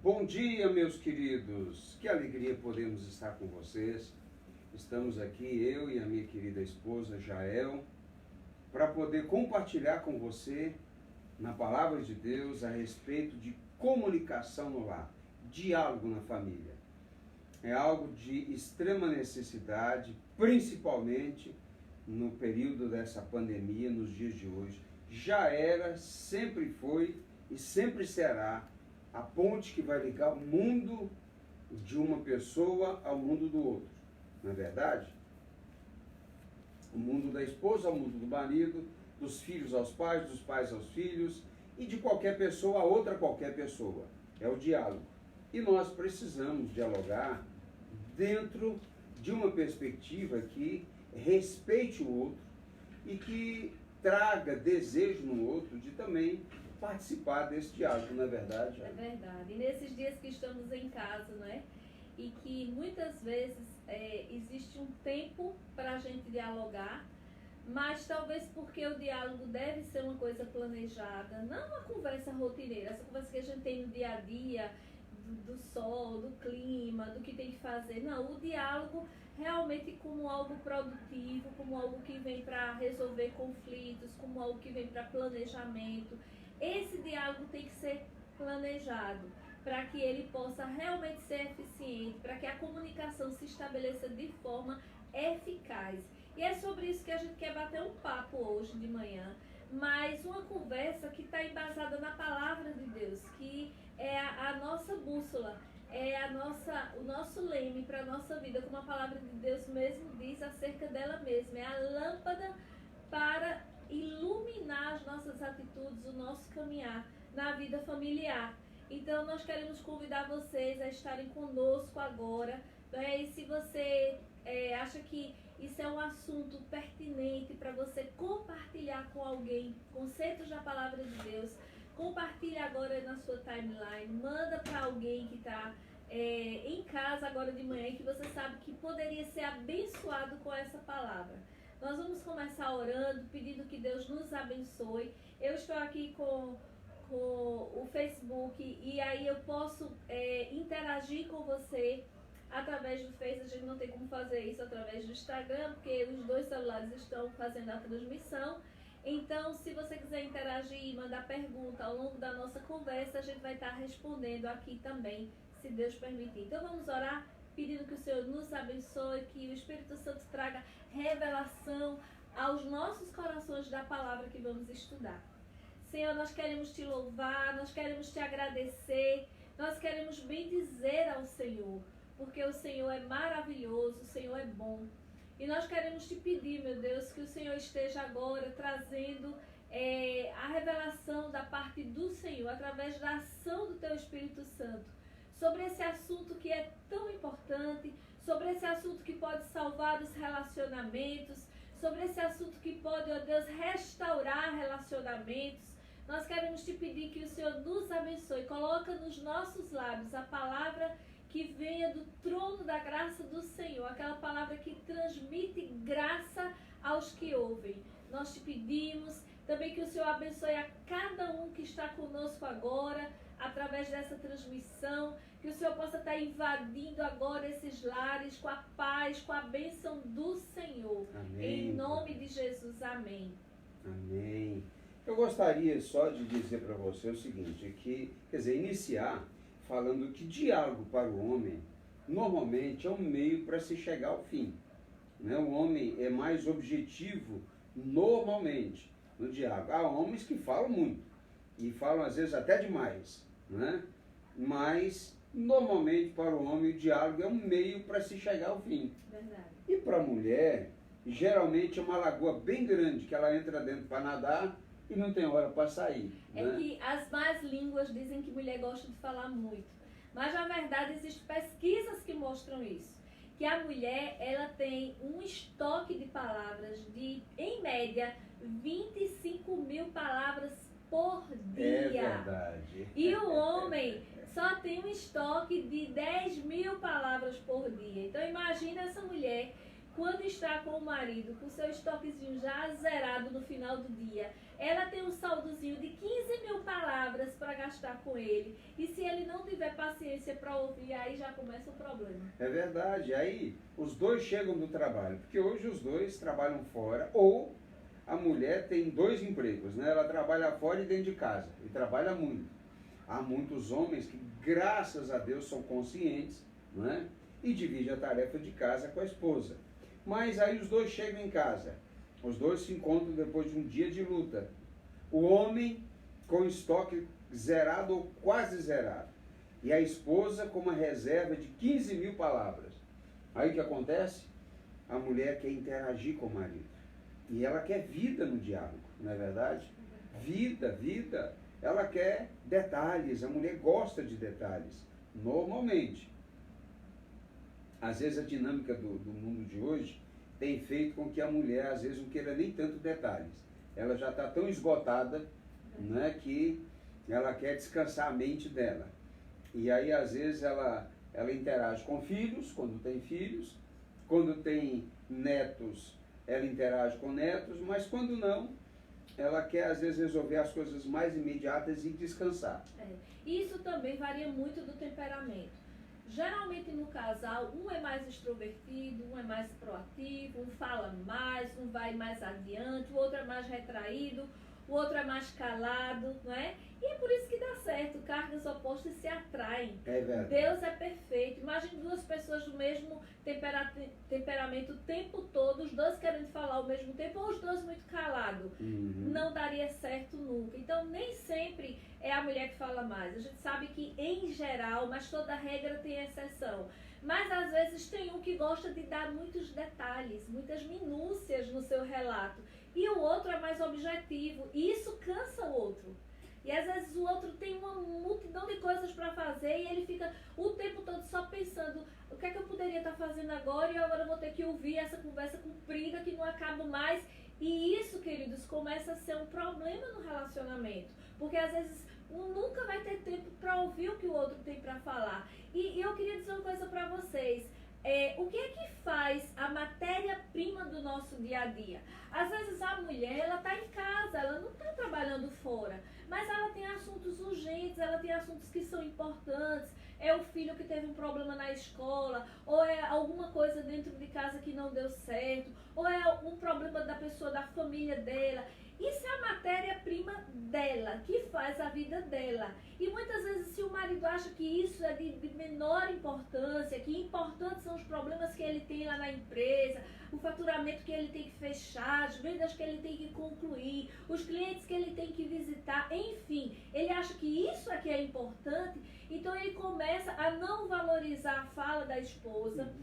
Bom dia, meus queridos. Que alegria podemos estar com vocês. Estamos aqui, eu e a minha querida esposa Jael, para poder compartilhar com você, na Palavra de Deus, a respeito de comunicação no lar, diálogo na família. É algo de extrema necessidade, principalmente no período dessa pandemia, nos dias de hoje. Já era, sempre foi e sempre será a ponte que vai ligar o mundo de uma pessoa ao mundo do outro. Não é verdade? O mundo da esposa ao mundo do marido, dos filhos aos pais, dos pais aos filhos e de qualquer pessoa a outra qualquer pessoa. É o diálogo. E nós precisamos dialogar dentro de uma perspectiva que respeite o outro e que traga desejo no outro de também participar desse diálogo, não é verdade? É verdade. E nesses dias que estamos em casa, né? E que muitas vezes existe um tempo para a gente dialogar, mas talvez porque o diálogo deve ser uma coisa planejada, não uma conversa rotineira, essa conversa que a gente tem no dia a dia, do sol, do clima, do que tem que fazer. Não, o diálogo realmente como algo produtivo, como algo que vem para resolver conflitos, como algo que vem para planejamento. Esse diálogo tem que ser planejado para que ele possa realmente ser eficiente, para que a comunicação se estabeleça de forma eficaz. E é sobre isso que a gente quer bater um papo hoje de manhã, mas uma conversa que está embasada na Palavra de Deus, que é a nossa bússola, é o nosso leme para a nossa vida, como a Palavra de Deus mesmo diz acerca dela mesma, é a lâmpada para iluminar as nossas atitudes, o nosso caminhar na vida familiar. Então nós queremos convidar vocês a estarem conosco agora, né? E se você acha que isso é um assunto pertinente para você compartilhar com alguém, conceitos da Palavra de Deus, compartilhe agora na sua timeline, manda para alguém que está em casa agora de manhã e que você sabe que poderia ser abençoado com essa palavra. Nós vamos começar orando, pedindo que Deus nos abençoe. Eu estou aqui com o Facebook e aí eu posso interagir com você através do Face. A gente não tem como fazer isso através do Instagram, porque os dois celulares estão fazendo a transmissão. Então, se você quiser interagir e mandar pergunta ao longo da nossa conversa, a gente vai estar respondendo aqui também, se Deus permitir. Então, vamos orar, pedindo que o Senhor nos abençoe, que o Espírito Santo traga revelação aos nossos corações da palavra que vamos estudar. Senhor, nós queremos te louvar, nós queremos te agradecer, nós queremos bendizer ao Senhor, porque o Senhor é maravilhoso, o Senhor é bom. E nós queremos te pedir, meu Deus, que o Senhor esteja agora trazendo a revelação da parte do Senhor, através da ação do teu Espírito Santo, sobre esse assunto que é tão importante, sobre esse assunto que pode salvar os relacionamentos, sobre esse assunto que pode, ó Deus, restaurar relacionamentos. Nós queremos te pedir que o Senhor nos abençoe, coloca nos nossos lábios a palavra que venha do trono da graça do Senhor, aquela palavra que transmite graça aos que ouvem. Nós te pedimos também que o Senhor abençoe a cada um que está conosco agora, através dessa transmissão, que o Senhor possa estar invadindo agora esses lares com a paz, com a bênção do Senhor. Amém. Em nome de Jesus, amém. Amém. Eu gostaria só de dizer para você o seguinte, que, quer dizer, iniciar falando que diálogo para o homem, normalmente é um meio para se chegar ao fim. Né? O homem é mais objetivo, normalmente, no diálogo. Há homens que falam muito, e falam às vezes até demais, né? Mas, normalmente, para o homem, o diálogo é um meio para se chegar ao fim. Verdade. E para a mulher, geralmente é uma lagoa bem grande, que ela entra dentro para nadar e não tem hora para sair. É né? que as más línguas dizem que mulher gosta de falar muito. Mas, na verdade, existem pesquisas que mostram isso. Que a mulher, ela tem um estoque de palavras de, em média, 25 mil palavras por dia. É verdade. E o homem só tem um estoque de 10 mil palavras por dia. Então, imagina essa mulher, quando está com o marido, com seu estoquezinho já zerado no final do dia, ela tem um saldozinho de 15 mil palavras para para gastar com ele. E se ele não tiver paciência para ouvir, aí já começa o problema. É verdade. Aí os dois chegam do trabalho, porque hoje os dois trabalham fora, ou a mulher tem 2 empregos, né? Ela trabalha fora e dentro de casa, e trabalha muito. Há muitos homens que, graças a Deus, são conscientes, né? E dividem a tarefa de casa com a esposa. Mas aí os dois chegam em casa, os dois se encontram depois de um dia de luta. O homem com estoque zerado ou quase zerado, e a esposa com uma reserva de 15 mil palavras. Aí o que acontece? A mulher quer interagir com o marido, e ela quer vida no diálogo, não é verdade? Vida. Ela quer detalhes, a mulher gosta de detalhes, normalmente. Às vezes a dinâmica do mundo de hoje tem feito com que a mulher, às vezes, não queira nem tanto detalhes. Ela já está tão esgotada, né, que ela quer descansar a mente dela. E aí, às vezes, ela interage com filhos, quando tem filhos. Quando tem netos, ela interage com netos. Mas quando não, ela quer, às vezes, resolver as coisas mais imediatas e descansar. Isso também varia muito do temperamento. Geralmente no casal, um é mais extrovertido, um é mais proativo, um fala mais, um vai mais adiante, o outro é mais retraído, o outro é mais calado, não é? E é por isso que dá certo, cargas opostas se atraem. É verdade. Deus é perfeito. Imagine 2 pessoas do mesmo temperamento o tempo todo, os 2 querendo falar ao mesmo tempo, ou os 2 muito calados. Não daria certo nunca. Então, nem sempre é a mulher que fala mais. A gente sabe que, em geral, mas toda regra tem exceção. Mas, às vezes, tem um que gosta de dar muitos detalhes, muitas minúcias no seu relato. E o outro é mais objetivo. E isso cansa o outro. E às vezes o outro tem uma multidão de coisas para fazer e ele fica o tempo todo só pensando o que é que eu poderia estar fazendo agora e agora eu vou ter que ouvir essa conversa comprida que não acaba mais. E isso, queridos, começa a ser um problema no relacionamento. Porque às vezes um nunca vai ter tempo para ouvir o que o outro tem para falar. E eu queria dizer uma coisa para vocês. O que é que faz a matéria-prima do nosso dia a dia? Às vezes a mulher, ela está em casa, ela não está trabalhando fora, mas ela tem assuntos urgentes, ela tem assuntos que são importantes, é o filho que teve um problema na escola, ou é alguma coisa dentro de casa que não deu certo, ou é um problema da pessoa, da família dela. Isso é a matéria-prima dela, que faz a vida dela. E muitas vezes, se o marido acha que isso é de menor importância, que importantes são os problemas que ele tem lá na empresa, o faturamento que ele tem que fechar, as vendas que ele tem que concluir, os clientes que ele tem que visitar, enfim, ele acha que isso é que é importante, então ele começa a não valorizar a fala da esposa,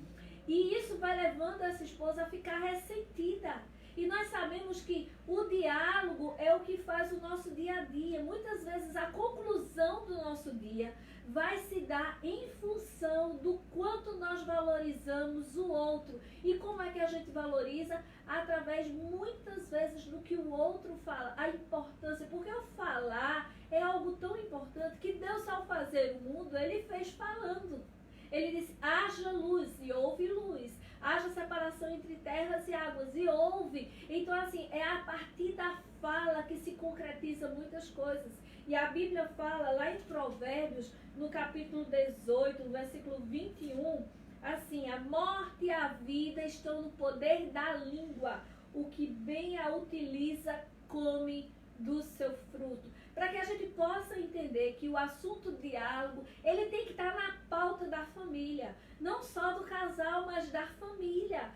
e isso vai levando essa esposa a ficar ressentida. E nós sabemos que o diálogo é o que faz o nosso dia a dia. Muitas vezes a conclusão do nosso dia vai se dar em função do quanto nós valorizamos o outro. E como é que a gente valoriza? Através, muitas vezes, do que o outro fala. A importância, porque o falar é algo tão importante que Deus, ao fazer o mundo, Ele fez falando. Ele disse, haja luz, e houve luz. Haja separação entre terras e águas, e houve. Então, assim, é a partir da fala que se concretiza muitas coisas. E a Bíblia fala, lá em Provérbios, no capítulo 18, no versículo 21, assim, a morte e a vida estão no poder da língua. O que bem a utiliza, come do seu fruto. Para que a gente possa entender que o assunto diálogo, ele tem que estar na pauta da família. Não só do casal, mas da família.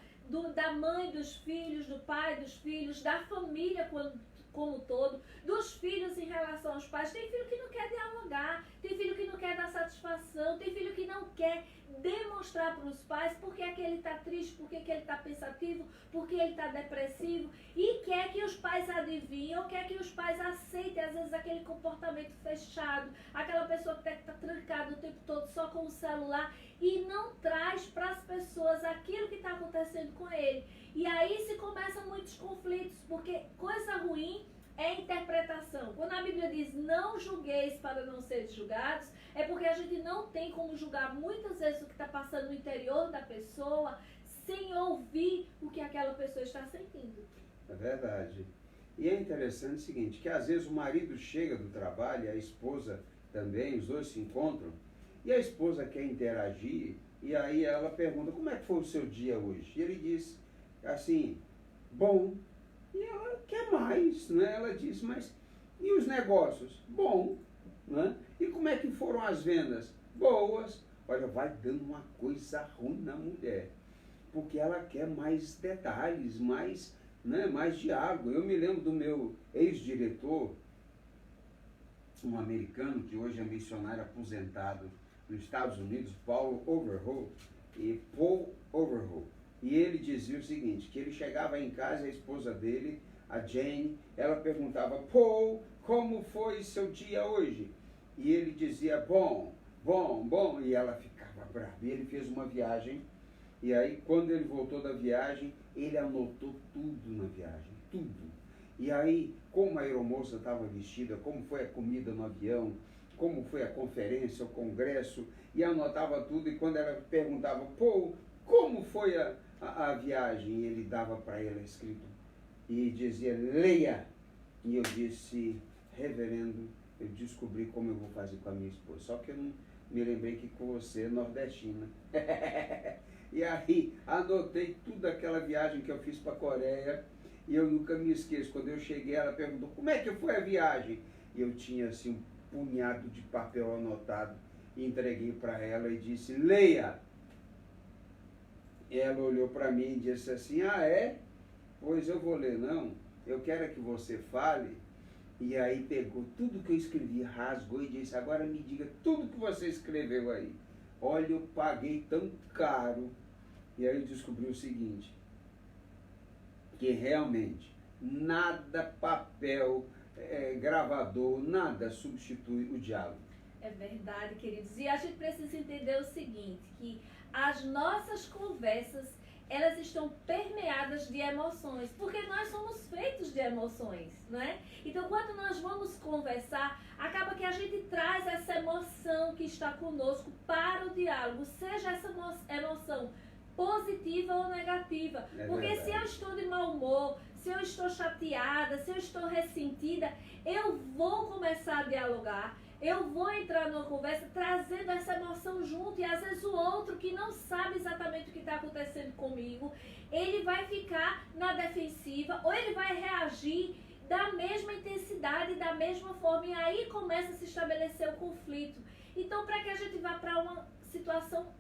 Da mãe, dos filhos, do pai, dos filhos, da família como um todo, dos filhos em relação aos pais. Tem filho que não quer dialogar, tem filho que não quer dar satisfação, tem filho que não quer demonstrar para os pais porque é que ele está triste, porque é que ele está pensativo, porque ele está depressivo, e quer que os pais adivinhem, ou quer que os pais aceitem, às vezes, aquele comportamento fechado, aquela pessoa que está trancada o tempo todo só com o celular, e não traz para as pessoas aquilo que está acontecendo com ele. E aí se começam muitos conflitos, porque coisa ruim é interpretação. Quando a Bíblia diz não julgueis para não seres julgados, é porque a gente não tem como julgar muitas vezes o que está passando no interior da pessoa sem ouvir o que aquela pessoa está sentindo. É verdade. E é interessante o seguinte, que às vezes o marido chega do trabalho, e a esposa também, os dois se encontram, e a esposa quer interagir, e aí ela pergunta, como é que foi o seu dia hoje? E ele diz, assim, bom. E ela quer mais, né? Ela diz, mas e os negócios? Bom, né? E como é que foram as vendas? Boas. Olha, vai dando uma coisa ruim na mulher, porque ela quer mais detalhes, mais, né, mais diálogo. Eu me lembro do meu ex-diretor, um americano que hoje é missionário aposentado nos Estados Unidos, Paul Overholt. E ele dizia o seguinte, que ele chegava em casa e a esposa dele, a Jane, ela perguntava, Paul, como foi seu dia hoje? E ele dizia, bom, bom, bom, e ela ficava brava. E ele fez uma viagem, e aí quando ele voltou da viagem, ele anotou tudo na viagem, tudo. E aí, como a aeromoça estava vestida, como foi a comida no avião, como foi a conferência, o congresso, e anotava tudo, e quando ela perguntava, Paul, como foi a viagem? E ele dava para ela escrito, e dizia, leia. E eu disse, reverendo, eu descobri como eu vou fazer com a minha esposa. Só que eu não me lembrei que com você é nordestina. E aí, anotei tudo aquela viagem que eu fiz para a Coreia, e eu nunca me esqueço. Quando eu cheguei, ela perguntou, como é que foi a viagem? E eu tinha, assim, um punhado de papel anotado, e entreguei para ela e disse, leia. Ela olhou para mim e disse assim, ah, é? Pois eu vou ler, não. Eu quero que você fale. E aí pegou tudo que eu escrevi, rasgou e disse, agora me diga tudo que você escreveu aí. Olha, eu paguei tão caro. E aí eu descobri o seguinte, que realmente nada, papel, gravador, nada substitui o diálogo. É verdade, queridos. E a gente precisa entender o seguinte, que as nossas conversas, elas estão permeadas de emoções, porque nós somos feitos de emoções, não é? Então, quando nós vamos conversar, acaba que a gente traz essa emoção que está conosco para o diálogo, seja essa emoção positiva ou negativa. Porque verdade. se eu estou de mau humor, se eu estou chateada, se eu estou ressentida, eu vou começar a dialogar. Eu vou entrar numa conversa trazendo essa emoção junto, e às vezes o outro que não sabe exatamente o que está acontecendo comigo, ele vai ficar na defensiva ou ele vai reagir da mesma intensidade, da mesma forma, e aí começa a se estabelecer o conflito. Então, para que a gente vá para uma situação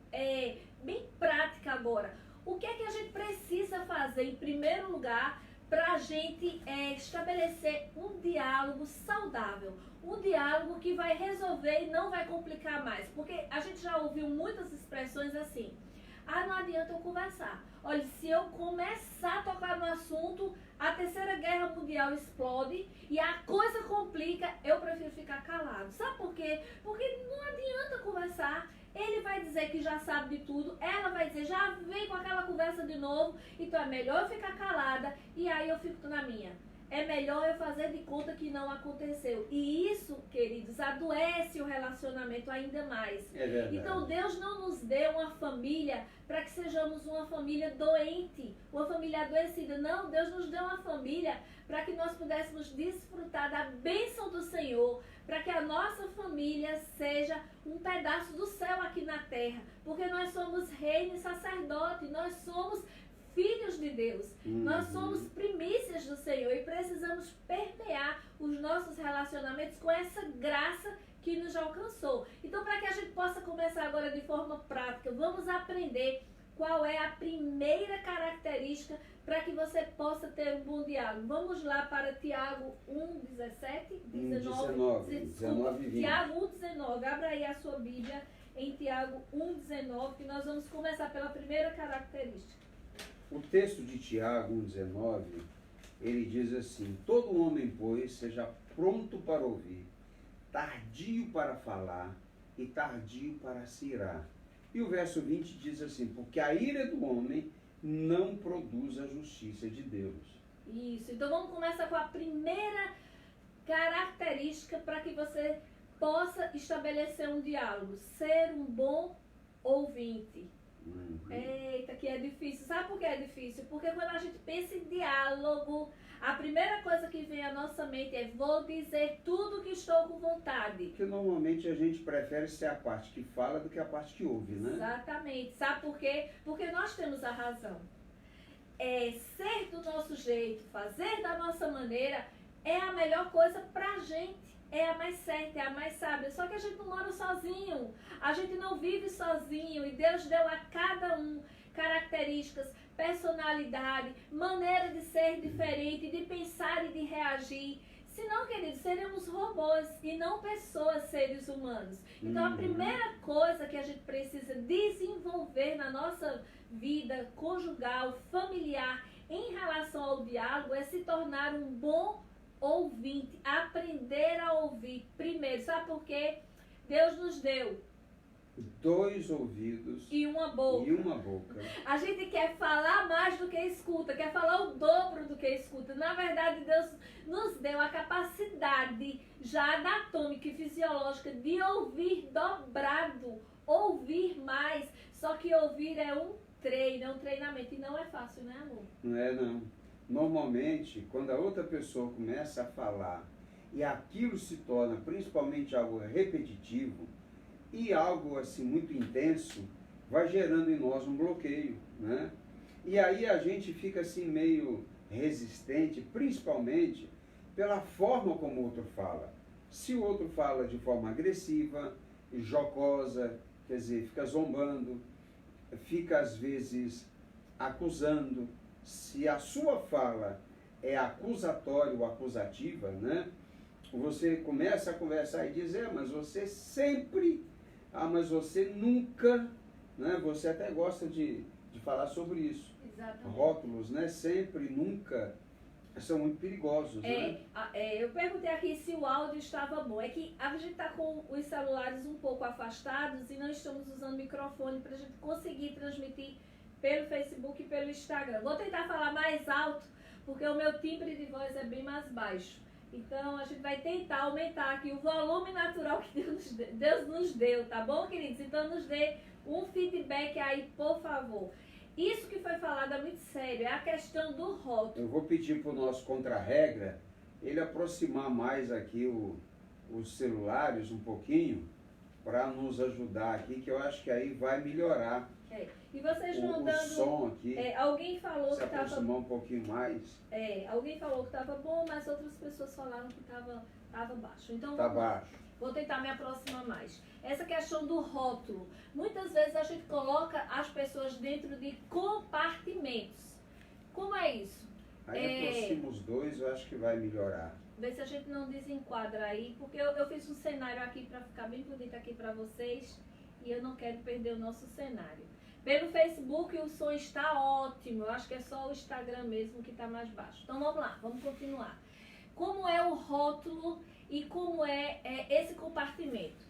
bem prática agora, o que é que a gente precisa fazer em primeiro lugar para a gente estabelecer um diálogo saudável, um diálogo que vai resolver e não vai complicar mais? Porque a gente já ouviu muitas expressões assim, ah, não adianta eu conversar. Olha, se eu começar a tocar no assunto, a Terceira Guerra Mundial explode e a coisa complica, eu prefiro ficar calado. Sabe por quê? Porque não adianta conversar. Ele vai dizer que já sabe de tudo, ela vai dizer, já vem com aquela conversa de novo, então é melhor eu ficar calada e aí eu fico na minha. É melhor eu fazer de conta que não aconteceu. E isso, queridos, adoece o relacionamento ainda mais. É verdade. Então Deus não nos deu uma família para que sejamos uma família doente, uma família adoecida. Não, Deus nos deu uma família para que nós pudéssemos desfrutar da bênção do Senhor, para que a nossa família seja um pedaço do céu aqui na terra. Porque nós somos reino e sacerdote, nós somos filhos de Deus. Nós somos primícias do Senhor e precisamos permear os nossos relacionamentos com essa graça que nos alcançou. Então, para que a gente possa começar agora de forma prática, vamos aprender qual é a primeira característica para que você possa ter um bom diálogo. Vamos lá para Tiago 1:17, 19, Tiago 1:19. Abra aí a sua Bíblia em Tiago 1:19, que nós vamos começar pela primeira característica. O texto de Tiago 1,19, ele diz assim, todo homem, pois, seja pronto para ouvir, tardio para falar e tardio para se irar. E o verso 20 diz assim, porque a ira do homem não produz a justiça de Deus. Isso, então vamos começar com a primeira característica para que você possa estabelecer um diálogo, ser um bom ouvinte. Eita, que é difícil. Sabe por que é difícil? Porque quando a gente pensa em diálogo, a primeira coisa que vem à nossa mente é: vou dizer tudo que estou com vontade. Porque normalmente a gente prefere ser a parte que fala do que a parte que ouve, né? Exatamente. Sabe por quê? Porque nós temos a razão. Ser do nosso jeito, fazer da nossa maneira, é a melhor coisa pra gente. É a mais certa, é a mais sábia. Só que a gente não mora sozinho. A gente não vive sozinho. E Deus deu a cada um características, personalidade, maneira de ser diferente, de pensar e de reagir. Senão, queridos, seremos robôs e não pessoas, seres humanos. Então, a primeira coisa que a gente precisa desenvolver na nossa vida conjugal, familiar, em relação ao diálogo, é se tornar um bom ouvinte, aprender a ouvir primeiro. Sabe por quê? Deus nos deu 2 ouvidos e uma boca. A gente quer falar mais do que escuta, quer falar o dobro do que escuta. Na verdade, Deus nos deu a capacidade já anatômica e fisiológica de ouvir dobrado, ouvir mais. Só que ouvir é um treino, é um treinamento. E não é fácil, né, amor? Não é, não. Normalmente, quando a outra pessoa começa a falar e aquilo se torna principalmente algo repetitivo e algo assim muito intenso, vai gerando em nós um bloqueio, né? E aí a gente fica assim meio resistente, principalmente pela forma como o outro fala. Se o outro fala de forma agressiva, jocosa, quer dizer, fica zombando, fica às vezes acusando, se a sua fala é acusatória ou acusativa, né? Você começa a conversar e dizer: mas você sempre, mas você nunca, né? Você até gosta de falar sobre isso. Exatamente. Rótulos, né? Sempre, nunca, são muito perigosos, né? Eu perguntei aqui se o áudio estava bom. É que a gente está com os celulares um pouco afastados e não estamos usando microfone para a gente conseguir transmitir pelo Facebook e pelo Instagram. Vou tentar falar mais alto, porque o meu timbre de voz é bem mais baixo. Então, a gente vai tentar aumentar aqui o volume natural que Deus nos deu, tá bom, queridos? Então, nos dê um feedback aí, por favor. Isso que foi falado é muito sério, é a questão do rótulo. Eu vou pedir para o nosso contra-regra ele aproximar mais aqui os celulares um pouquinho, para nos ajudar aqui, que eu acho que aí vai melhorar. E vocês vão o dando. Som aqui. Alguém falou se que estava. aproximar um pouquinho mais. Alguém falou que estava bom, mas outras pessoas falaram que estava baixo. Então, tá baixo. Vou tentar me aproximar mais. Essa questão do rótulo. Muitas vezes a gente coloca as pessoas dentro de compartimentos. Como é isso? Aí aproxima os dois, eu acho que vai melhorar. Ver se a gente não desenquadra aí, porque eu fiz um cenário aqui para ficar bem bonito aqui para vocês e eu não quero perder o nosso cenário. Pelo Facebook o som está ótimo, eu acho que é só o Instagram mesmo que está mais baixo. Então vamos lá, vamos continuar. Como é o rótulo e como é esse compartimento?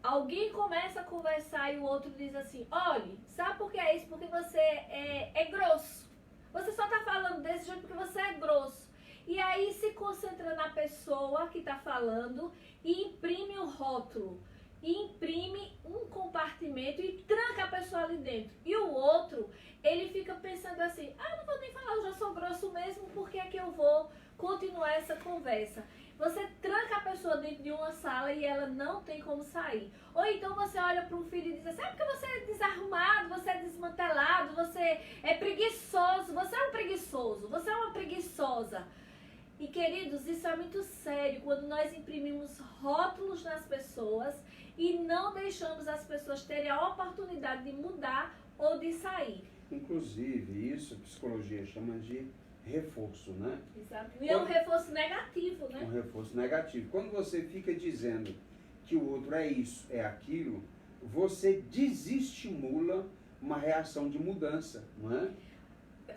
Alguém começa a conversar e o outro diz assim: olha, sabe por que é isso? Porque você é grosso. Você só está falando desse jeito porque você é grosso. E aí se concentra na pessoa que está falando e imprime o rótulo. E imprime um compartimento e tranca a pessoa ali dentro. E o outro, ele fica pensando assim: não vou nem falar, eu já sou grosso mesmo, por que é que eu vou continuar essa conversa? Você tranca a pessoa dentro de uma sala e ela não tem como sair. Ou então você olha para um filho e diz assim: porque você é desarrumado, você é desmantelado, você é preguiçoso, você é um preguiçoso, você é uma preguiçosa. E queridos, isso é muito sério quando nós imprimimos rótulos nas pessoas e não deixamos as pessoas terem a oportunidade de mudar ou de sair. Inclusive, isso a psicologia chama de reforço, né? Exato. E é um reforço negativo, né? Um reforço negativo. Quando você fica dizendo que o outro é isso, é aquilo, você desestimula uma reação de mudança, não é?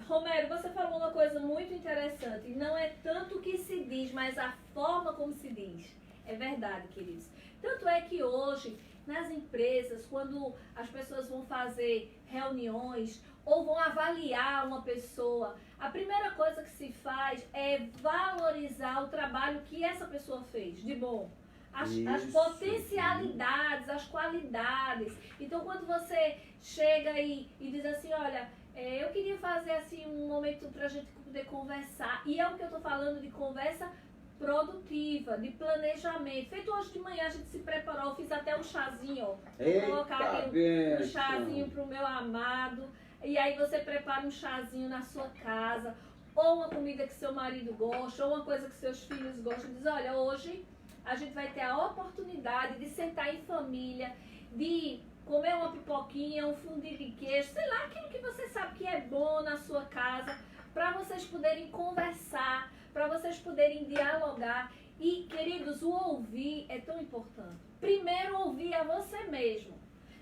Romero, você falou uma coisa muito interessante. Não é tanto o que se diz, mas a forma como se diz. É verdade, queridos. Tanto é que hoje, nas empresas, quando as pessoas vão fazer reuniões ou vão avaliar uma pessoa, a primeira coisa que se faz é valorizar o trabalho que essa pessoa fez de bom. as potencialidades, as qualidades. Então, quando você chega e diz assim, olha, eu queria fazer assim um momento para a gente poder conversar. E é o que eu estou falando de conversa produtiva, de planejamento. Feito hoje de manhã, a gente se preparou, eu fiz até um chazinho, ó. Vou colocar aqui um chazinho para o meu amado. E aí você prepara um chazinho na sua casa, ou uma comida que seu marido gosta, ou uma coisa que seus filhos gostam. Diz, olha, hoje a gente vai ter a oportunidade de sentar em família, de comer uma pipoquinha, um fundinho de queijo, sei lá, aquilo que você sabe que é bom na sua casa, para vocês poderem conversar, para vocês poderem dialogar. E, queridos, o ouvir é tão importante. Primeiro, ouvir a você mesmo.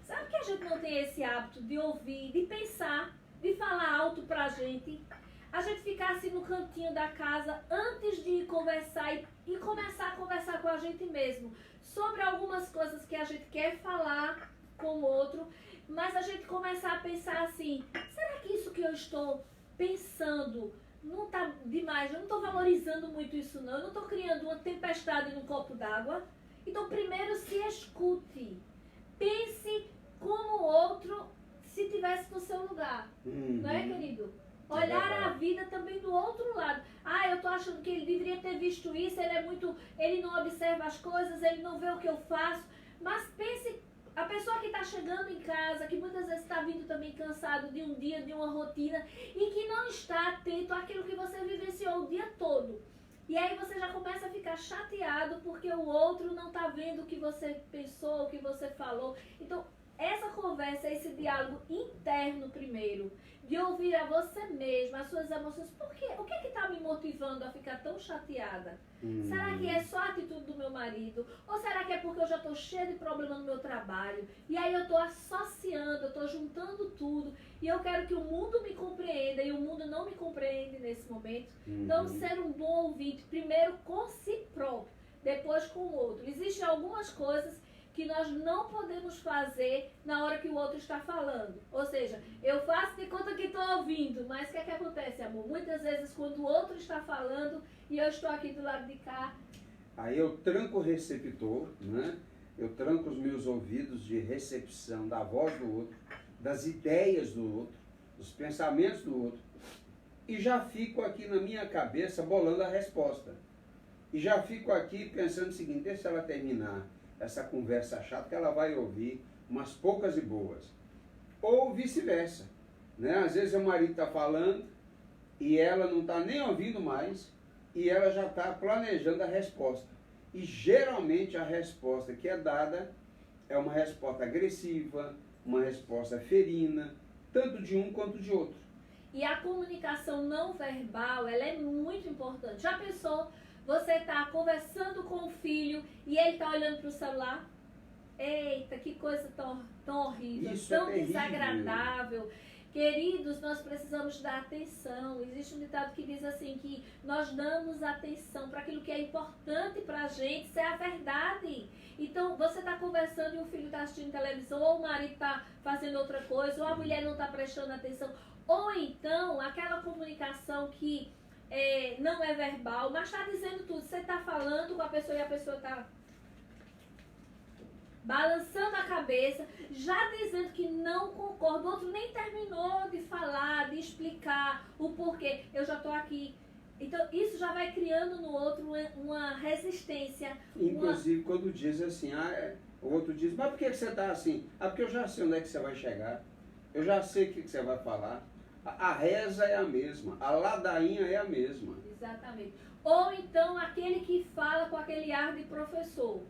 Sabe que a gente não tem esse hábito de ouvir, de pensar, de falar alto pra gente? A gente ficar assim no cantinho da casa antes de conversar e começar a conversar com a gente mesmo sobre algumas coisas que a gente quer falar com o outro, mas a gente começar a pensar assim, será que isso que eu estou pensando não está demais? Eu não estou valorizando muito isso não, eu não estou criando uma tempestade num copo d'água? Então primeiro se escute, pense como o outro se tivesse no seu lugar, não é, querido? Olhar a vida também do outro lado. Ah, eu tô achando que ele deveria ter visto isso, ele não observa as coisas, ele não vê o que eu faço. Mas pense, a pessoa que está chegando em casa, que muitas vezes está vindo também cansado de um dia, de uma rotina, e que não está atento àquilo que você vivenciou o dia todo. E aí você já começa a ficar chateado porque o outro não está vendo o que você pensou, o que você falou. Então, essa conversa, esse diálogo interno primeiro, de ouvir a você mesma, as suas emoções. Por quê? O que está me motivando a ficar tão chateada? Será que é só a atitude do meu marido? Ou será que é porque eu já estou cheia de problema no meu trabalho? E aí eu estou associando, eu estou juntando tudo. E eu quero que o mundo me compreenda e o mundo não me compreende nesse momento. Então, ser um bom ouvinte, primeiro com si próprio, depois com o outro. Existem algumas coisas que nós não podemos fazer na hora que o outro está falando. Ou seja, eu faço de conta que estou ouvindo, mas o que é que acontece, amor? Muitas vezes quando o outro está falando e eu estou aqui do lado de cá... Aí eu tranco o receptor, né? Eu tranco os meus ouvidos de recepção da voz do outro, das ideias do outro, dos pensamentos do outro, e já fico aqui na minha cabeça bolando a resposta. E já fico aqui pensando o seguinte, deixa ela terminar essa conversa chata que ela vai ouvir, umas poucas e boas. Ou vice-versa, né? Às vezes o marido está falando e ela não está nem ouvindo mais e ela já está planejando a resposta. E geralmente a resposta que é dada é uma resposta agressiva, uma resposta ferina, tanto de um quanto de outro. E a comunicação não verbal, ela é muito importante. Já pensou? Você está conversando com o filho e ele está olhando para o celular? Eita, que coisa tão horrível, isso tão é desagradável. Queridos, nós precisamos dar atenção. Existe um ditado que diz assim, que nós damos atenção para aquilo que é importante para a gente, isso é a verdade. Então, você está conversando e o filho está assistindo televisão, ou o marido está fazendo outra coisa, ou a mulher não está prestando atenção. Ou então, aquela comunicação que... não é verbal, mas está dizendo tudo. Você está falando com a pessoa e a pessoa está balançando a cabeça, já dizendo que não concorda. O outro nem terminou de falar, de explicar o porquê. Eu já estou aqui. Então, isso já vai criando no outro uma resistência. Inclusive, quando diz assim, o outro diz, mas por que você está assim? Ah, porque eu já sei onde é que você vai chegar. Eu já sei o que você vai falar. A reza é a mesma, a ladainha é a mesma. Exatamente. Ou então aquele que fala com aquele ar de professor.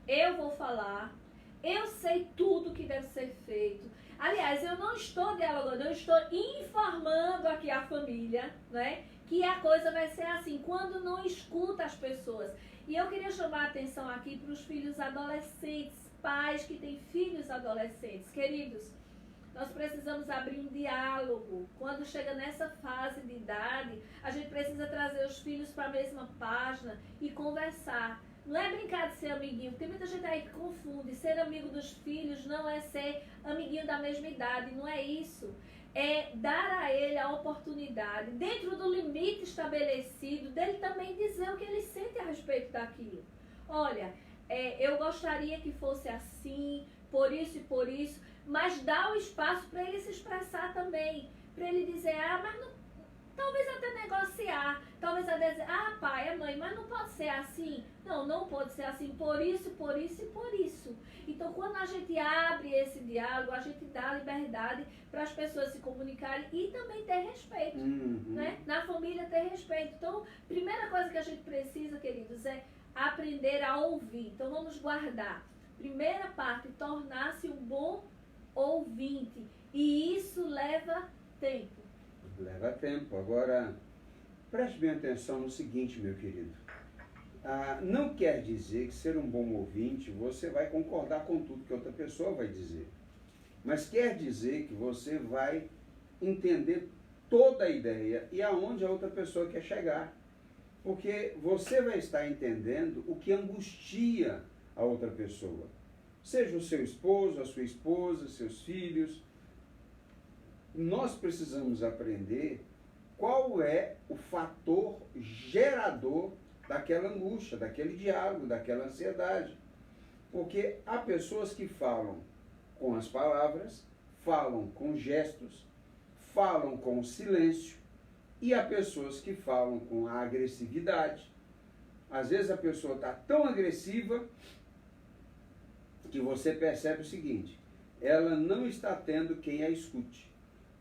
Eu vou falar, eu sei tudo que deve ser feito. Aliás, eu não estou dialogando, eu estou informando aqui a família, né? Que a coisa vai ser assim, quando não escuta as pessoas. E eu queria chamar a atenção aqui para os filhos adolescentes, pais que têm filhos adolescentes. Queridos, nós precisamos abrir um diálogo. Quando chega nessa fase de idade, a gente precisa trazer os filhos para a mesma página e conversar. Não é brincar de ser amiguinho. Tem muita gente aí que confunde. Ser amigo dos filhos não é ser amiguinho da mesma idade. Não é isso. É dar a ele a oportunidade, dentro do limite estabelecido, dele também dizer o que ele sente a respeito daquilo. Olha, eu gostaria que fosse assim, por isso, mas dá o espaço para ele se expressar também, para ele dizer, mas não, talvez até negociar, talvez até dizer, pai, mãe, mas não pode ser assim. Não pode ser assim, por isso e por isso. Então, quando a gente abre esse diálogo, a gente dá liberdade para as pessoas se comunicarem e também ter respeito, né? Na família ter respeito. Então, primeira coisa que a gente precisa, queridos, é aprender a ouvir. Então, vamos guardar. Primeira parte, tornar-se um bom ouvinte. E isso leva tempo. Leva tempo. Agora, preste bem atenção no seguinte, meu querido. Não quer dizer que ser um bom ouvinte você vai concordar com tudo que outra pessoa vai dizer. Mas quer dizer que você vai entender toda a ideia e aonde a outra pessoa quer chegar. Porque você vai estar entendendo o que angustia a outra pessoa. Seja o seu esposo, a sua esposa, seus filhos. Nós precisamos aprender qual é o fator gerador daquela angústia, daquele diálogo, daquela ansiedade. Porque há pessoas que falam com as palavras, falam com gestos, falam com silêncio, e há pessoas que falam com a agressividade. Às vezes a pessoa está tão agressiva que você percebe o seguinte, ela não está tendo quem a escute.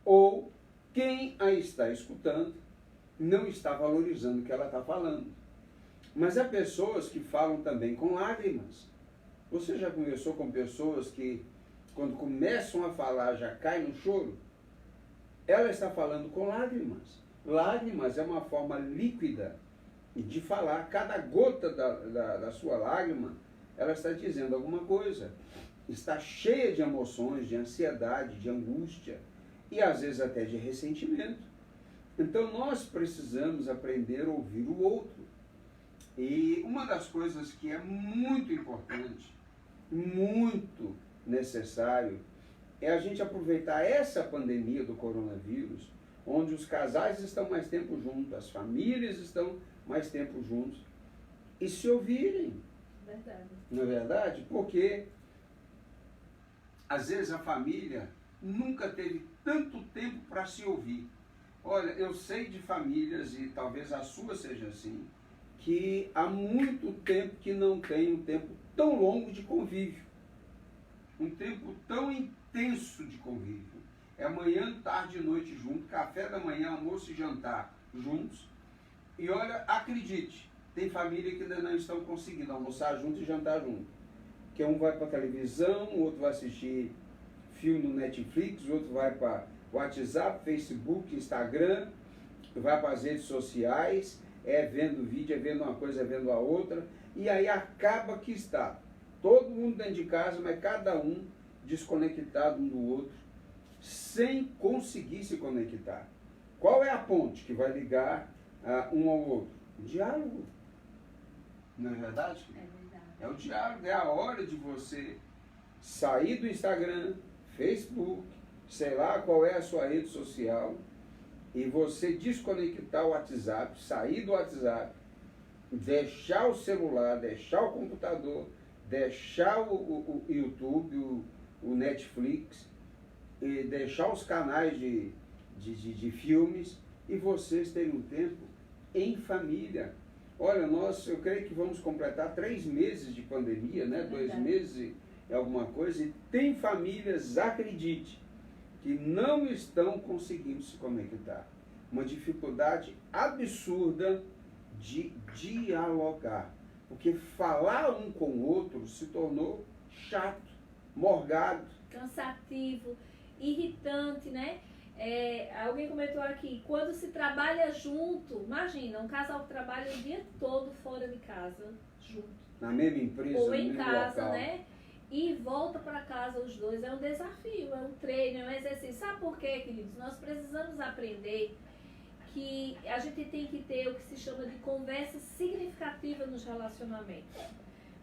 Ou quem a está escutando não está valorizando o que ela está falando. Mas há pessoas que falam também com lágrimas. Você já conversou com pessoas que, quando começam a falar, já cai no choro? Ela está falando com lágrimas. Lágrimas é uma forma líquida de falar. Cada gota da sua lágrima, ela está dizendo alguma coisa. Está cheia de emoções, de ansiedade, de angústia. E às vezes até de ressentimento. Então nós precisamos aprender a ouvir o outro. E uma das coisas que é muito importante, muito necessário, é a gente aproveitar essa pandemia do coronavírus, onde os casais estão mais tempo juntos, as famílias estão mais tempo juntos, e se ouvirem. Verdade. Não é verdade? Porque às vezes a família nunca teve tanto tempo para se ouvir. Olha, eu sei de famílias, e talvez a sua seja assim, que há muito tempo que não tem um tempo tão longo de convívio. Um tempo tão intenso de convívio. É manhã, tarde e noite junto, café da manhã, almoço e jantar juntos. E olha, acredite, tem família que ainda não estão conseguindo almoçar junto e jantar junto. Que um vai para a televisão, o outro vai assistir filme no Netflix, o outro vai para WhatsApp, Facebook, Instagram, vai para as redes sociais, vendo vídeo, vendo uma coisa, vendo a outra, e aí acaba que está todo mundo dentro de casa, mas cada um desconectado um do outro, sem conseguir se conectar. Qual é a ponte que vai ligar um ao outro? O diálogo. Não é verdade? É verdade. É o diálogo, é a hora de você sair do Instagram, Facebook, sei lá qual é a sua rede social, e você desconectar o WhatsApp, sair do WhatsApp, deixar o celular, deixar o computador, deixar o YouTube, o Netflix, e deixar os canais de filmes, e vocês terem um tempo em família. Olha, eu creio que vamos completar 3 meses de pandemia, né? 2 meses e alguma coisa, e tem famílias, acredite, que não estão conseguindo se conectar. Uma dificuldade absurda de dialogar. Porque falar um com o outro se tornou chato, morgado. Cansativo, irritante, né? Alguém comentou aqui, quando se trabalha junto, imagina, um casal que trabalha o dia todo fora de casa, junto. Na mesma empresa, ou no em mesmo casa, local. né? E volta para casa os dois. É um desafio, é um treino, é um exercício. Sabe por quê, queridos? Nós precisamos aprender que a gente tem que ter o que se chama de conversa significativa nos relacionamentos.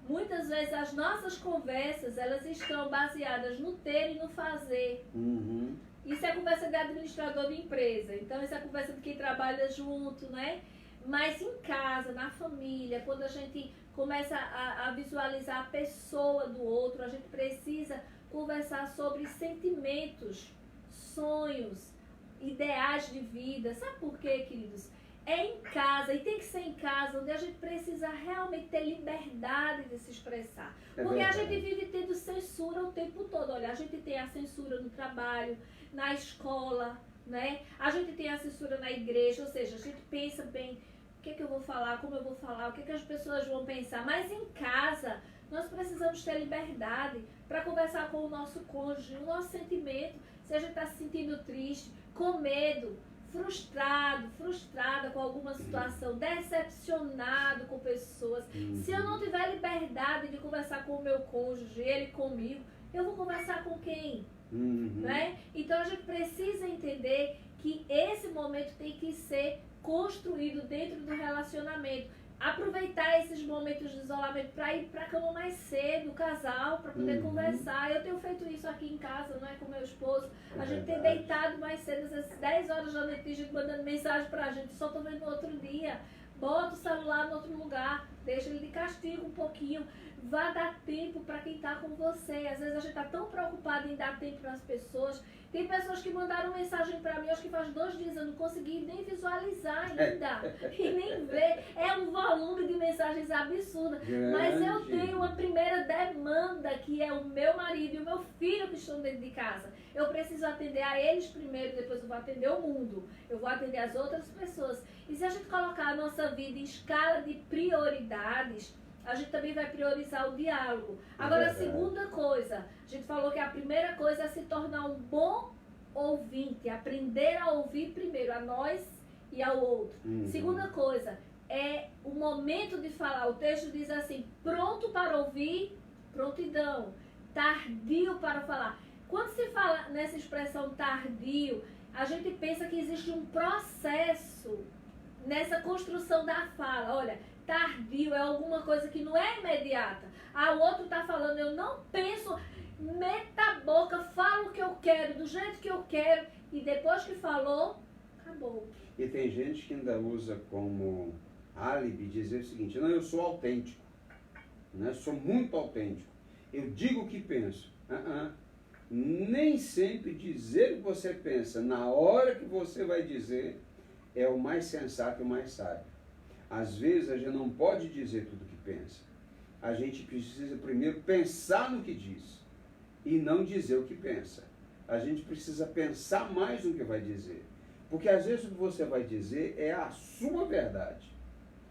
Muitas vezes as nossas conversas, elas estão baseadas no ter e no fazer. Uhum. Isso é conversa de administrador de empresa. Então, isso é conversa de quem trabalha junto, né? Mas em casa, na família, quando a gente começa a visualizar a pessoa do outro, a gente precisa conversar sobre sentimentos, sonhos, ideais de vida. Sabe por quê, queridos? É em casa, e tem que ser em casa, onde a gente precisa realmente ter liberdade de se expressar. Porque a gente vive tendo censura o tempo todo. Olha, a gente tem a censura no trabalho, na escola, né? A gente tem a censura na igreja, ou seja, a gente pensa bem o que eu vou falar, como eu vou falar, o que as pessoas vão pensar. Mas em casa, nós precisamos ter liberdade para conversar com o nosso cônjuge, o nosso sentimento. Se a gente está se sentindo triste, com medo, frustrada com alguma situação, decepcionado com pessoas. Se eu não tiver liberdade de conversar com o meu cônjuge, ele comigo, eu vou conversar com quem? Né? Então a gente precisa entender que esse momento tem que ser construído dentro do relacionamento. Aproveitar esses momentos de isolamento para ir para a cama mais cedo, o casal, para poder conversar. Eu tenho feito isso aqui em casa, não é, com meu esposo. A gente tem deitado mais cedo, às vezes 10 horas da noite, a gente mandando mensagem para a gente, só tô vendo no outro dia. Bota o celular no outro lugar, deixa ele de castigo um pouquinho. Vá dar tempo para quem está com você. Às vezes a gente está tão preocupado em dar tempo para as pessoas. Tem pessoas que mandaram mensagem para mim, acho que faz 2 dias, eu não consegui nem visualizar ainda. E nem ver. É um volume de mensagens absurdo. Mas eu tenho uma primeira demanda, que é o meu marido e o meu filho que estão dentro de casa. Eu preciso atender a eles primeiro, depois eu vou atender o mundo. Eu vou atender as outras pessoas. E se a gente colocar a nossa vida em escala de prioridades, a gente também vai priorizar o diálogo. Agora, a segunda coisa, a gente falou que a primeira coisa é se tornar um bom ouvinte, aprender a ouvir primeiro a nós e ao outro. Segunda coisa, é o momento de falar. O texto diz assim, pronto para ouvir, prontidão, tardio para falar. Quando se fala nessa expressão tardio, a gente pensa que existe um processo nessa construção da fala. Olha, tardio é alguma coisa que não é imediata. O outro está falando, eu não penso, meta a boca, falo o que eu quero, do jeito que eu quero, e depois que falou, acabou. E tem gente que ainda usa como álibi dizer o seguinte, não, eu sou autêntico, né? Sou muito autêntico, eu digo o que penso. Nem sempre dizer o que você pensa na hora que você vai dizer é o mais sensato e o mais sábio. Às vezes a gente não pode dizer tudo o que pensa. A gente precisa primeiro pensar no que diz e não dizer o que pensa. A gente precisa pensar mais no que vai dizer. Porque às vezes o que você vai dizer é a sua verdade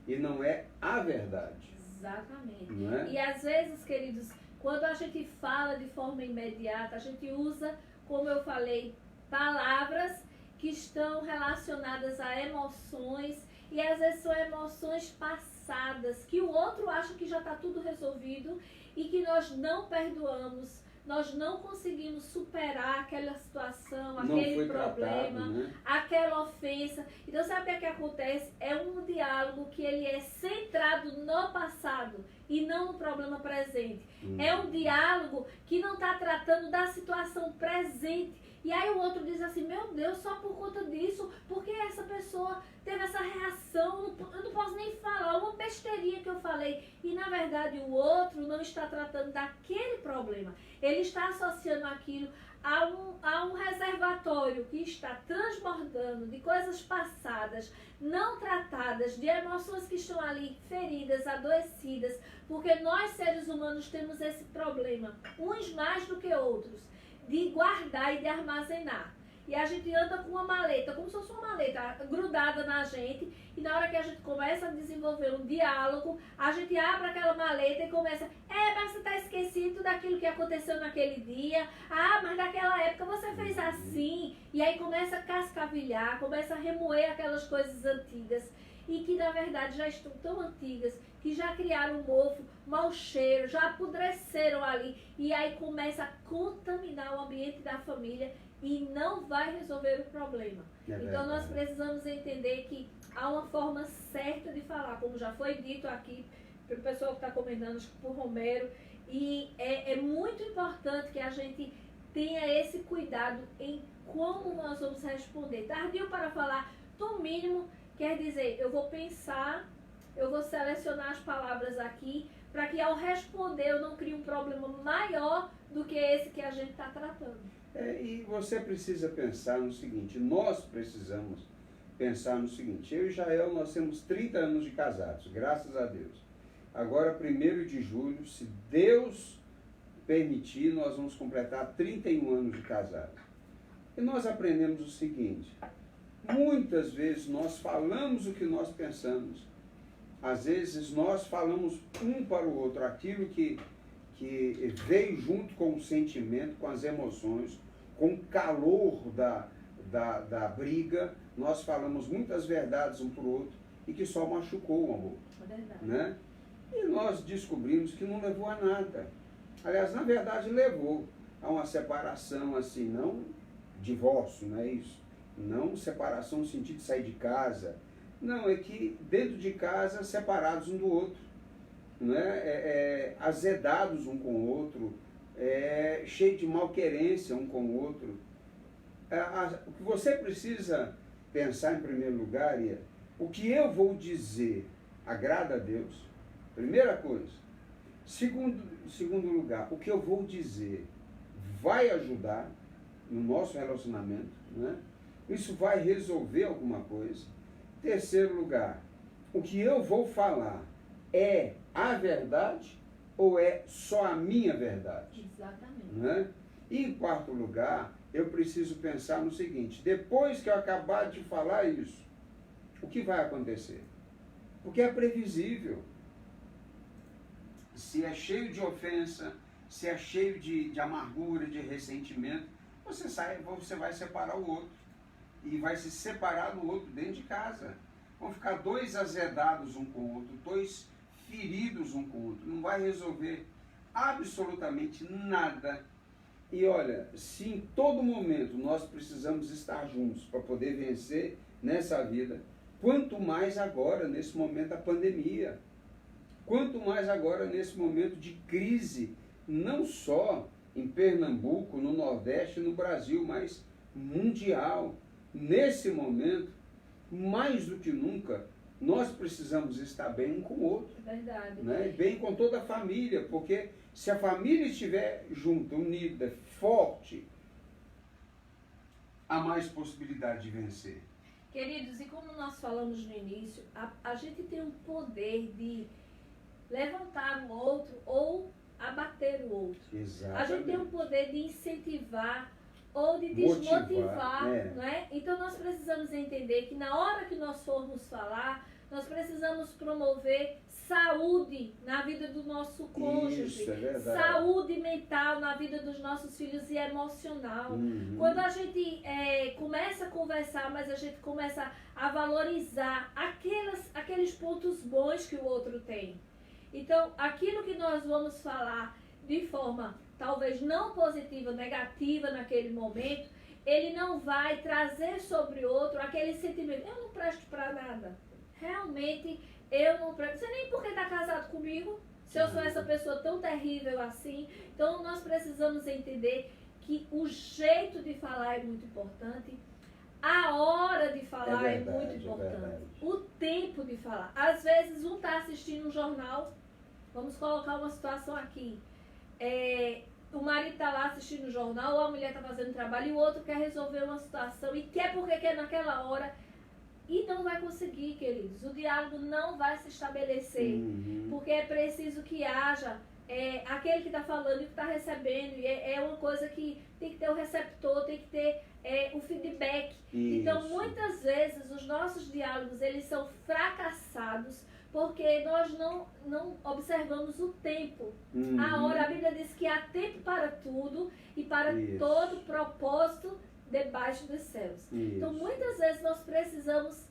e não é a verdade. Exatamente. Não é? E às vezes, queridos, quando a gente fala de forma imediata, a gente usa, como eu falei, palavras que estão relacionadas a emoções, e às vezes são emoções passadas, que o outro acha que já está tudo resolvido e que nós não perdoamos, nós não conseguimos superar aquela situação, aquele problema, né? Aquela ofensa. Então sabe o que acontece? É um diálogo que ele é centrado no passado e não no problema presente. É um diálogo que não está tratando da situação presente. E aí o outro diz assim, meu Deus, só por conta disso, porque essa pessoa teve essa reação, eu não posso nem falar, uma besteirinha que eu falei. E na verdade o outro não está tratando daquele problema. Ele está associando aquilo a um reservatório que está transbordando de coisas passadas, não tratadas, de emoções que estão ali feridas, adoecidas, porque nós seres humanos temos esse problema, uns mais do que outros, de guardar e de armazenar. E a gente anda com uma maleta, como se fosse uma maleta grudada na gente, e na hora que a gente começa a desenvolver um diálogo, a gente abre aquela maleta e começa, mas você está esquecido daquilo que aconteceu naquele dia, mas naquela época você fez assim, e aí começa a cascavilhar, começa a remoer aquelas coisas antigas, e que na verdade já estão tão antigas, que já criaram um mofo, mau cheiro, já apodreceram ali, e aí começa a contaminar o ambiente da família e não vai resolver o problema. Então nós precisamos entender que há uma forma certa de falar, como já foi dito aqui pelo pessoal que está comentando, acho que por Romero, e é muito importante que a gente tenha esse cuidado em como nós vamos responder. Tardio para falar, no mínimo, quer dizer, eu vou pensar, eu vou selecionar as palavras aqui para que ao responder eu não crie um problema maior do que esse que a gente está tratando. E você precisa pensar no seguinte, nós precisamos pensar no seguinte, eu e Jael, nós temos 30 anos de casados, graças a Deus. Agora, 1º de julho, se Deus permitir, nós vamos completar 31 anos de casados. E nós aprendemos o seguinte, muitas vezes nós falamos o que nós pensamos, às vezes nós falamos um para o outro aquilo que veio junto com o sentimento, com as emoções, com o calor da briga, nós falamos muitas verdades um para o outro e que só machucou o amor. É verdade. Né? E nós descobrimos que não levou a nada. Aliás, na verdade, levou a uma separação, assim, não divórcio, não é isso? Não separação no sentido de sair de casa. Não, é que dentro de casa, separados um do outro. Né? Azedados um com o outro, cheio de malquerência um com o outro. O que você precisa pensar em primeiro lugar é o que eu vou dizer agrada a Deus, primeira coisa. Segundo lugar, o que eu vou dizer vai ajudar no nosso relacionamento, né? Isso vai resolver alguma coisa. Terceiro lugar, o que eu vou falar é a verdade ou é só a minha verdade? Exatamente. Né? E em quarto lugar, eu preciso pensar no seguinte, depois que eu acabar de falar isso, o que vai acontecer? Porque é previsível. Se é cheio de ofensa, se é cheio de amargura, de ressentimento, você vai separar o outro. E vai se separar do outro dentro de casa. Vão ficar dois azedados um com o outro, dois feridos um com o outro. Não vai resolver absolutamente nada. E olha, se em todo momento nós precisamos estar juntos para poder vencer nessa vida, quanto mais agora, nesse momento da pandemia, quanto mais agora nesse momento de crise, não só em Pernambuco, no Nordeste, no Brasil, mas mundial. Nesse momento, mais do que nunca, nós precisamos estar bem um com o outro. É verdade. Né? Bem com toda a família, porque se a família estiver junta, unida, forte, há mais possibilidade de vencer. Queridos, e como nós falamos no início, a gente tem um poder de levantar o outro ou abater o outro. Exatamente. A gente tem um poder de incentivar ou de desmotivar, Motivar, não é? Então nós precisamos entender que na hora que nós formos falar, nós precisamos promover saúde na vida do nosso cônjuge, Isso, é verdade. saúde mental na vida dos nossos filhos e emocional. Uhum. Quando a gente começa a conversar, mas a gente começa a valorizar aqueles pontos bons que o outro tem. Então, aquilo que nós vamos falar de forma talvez não positiva, negativa naquele momento, ele não vai trazer sobre o outro aquele sentimento, eu não presto para nada. Realmente, eu não presto. Você nem porque está casado comigo, se eu sou essa pessoa tão terrível assim. Então, nós precisamos entender que o jeito de falar é muito importante, a hora de falar é muito importante, o tempo de falar. Às vezes, um está assistindo um jornal, vamos colocar uma situação aqui, o marido está lá assistindo o jornal, ou a mulher está fazendo trabalho, e o outro quer resolver uma situação, e quer porque quer naquela hora, e não vai conseguir, queridos. O diálogo não vai se estabelecer, porque é preciso que haja aquele que está falando e que está recebendo, e é uma coisa que tem que ter o receptor, tem que ter o feedback. Isso. Então, muitas vezes, os nossos diálogos, eles são fracassados, porque nós não observamos o tempo. A hora, a Bíblia diz que há tempo para tudo e para todo propósito debaixo dos céus. Isso. Então, muitas vezes nós precisamos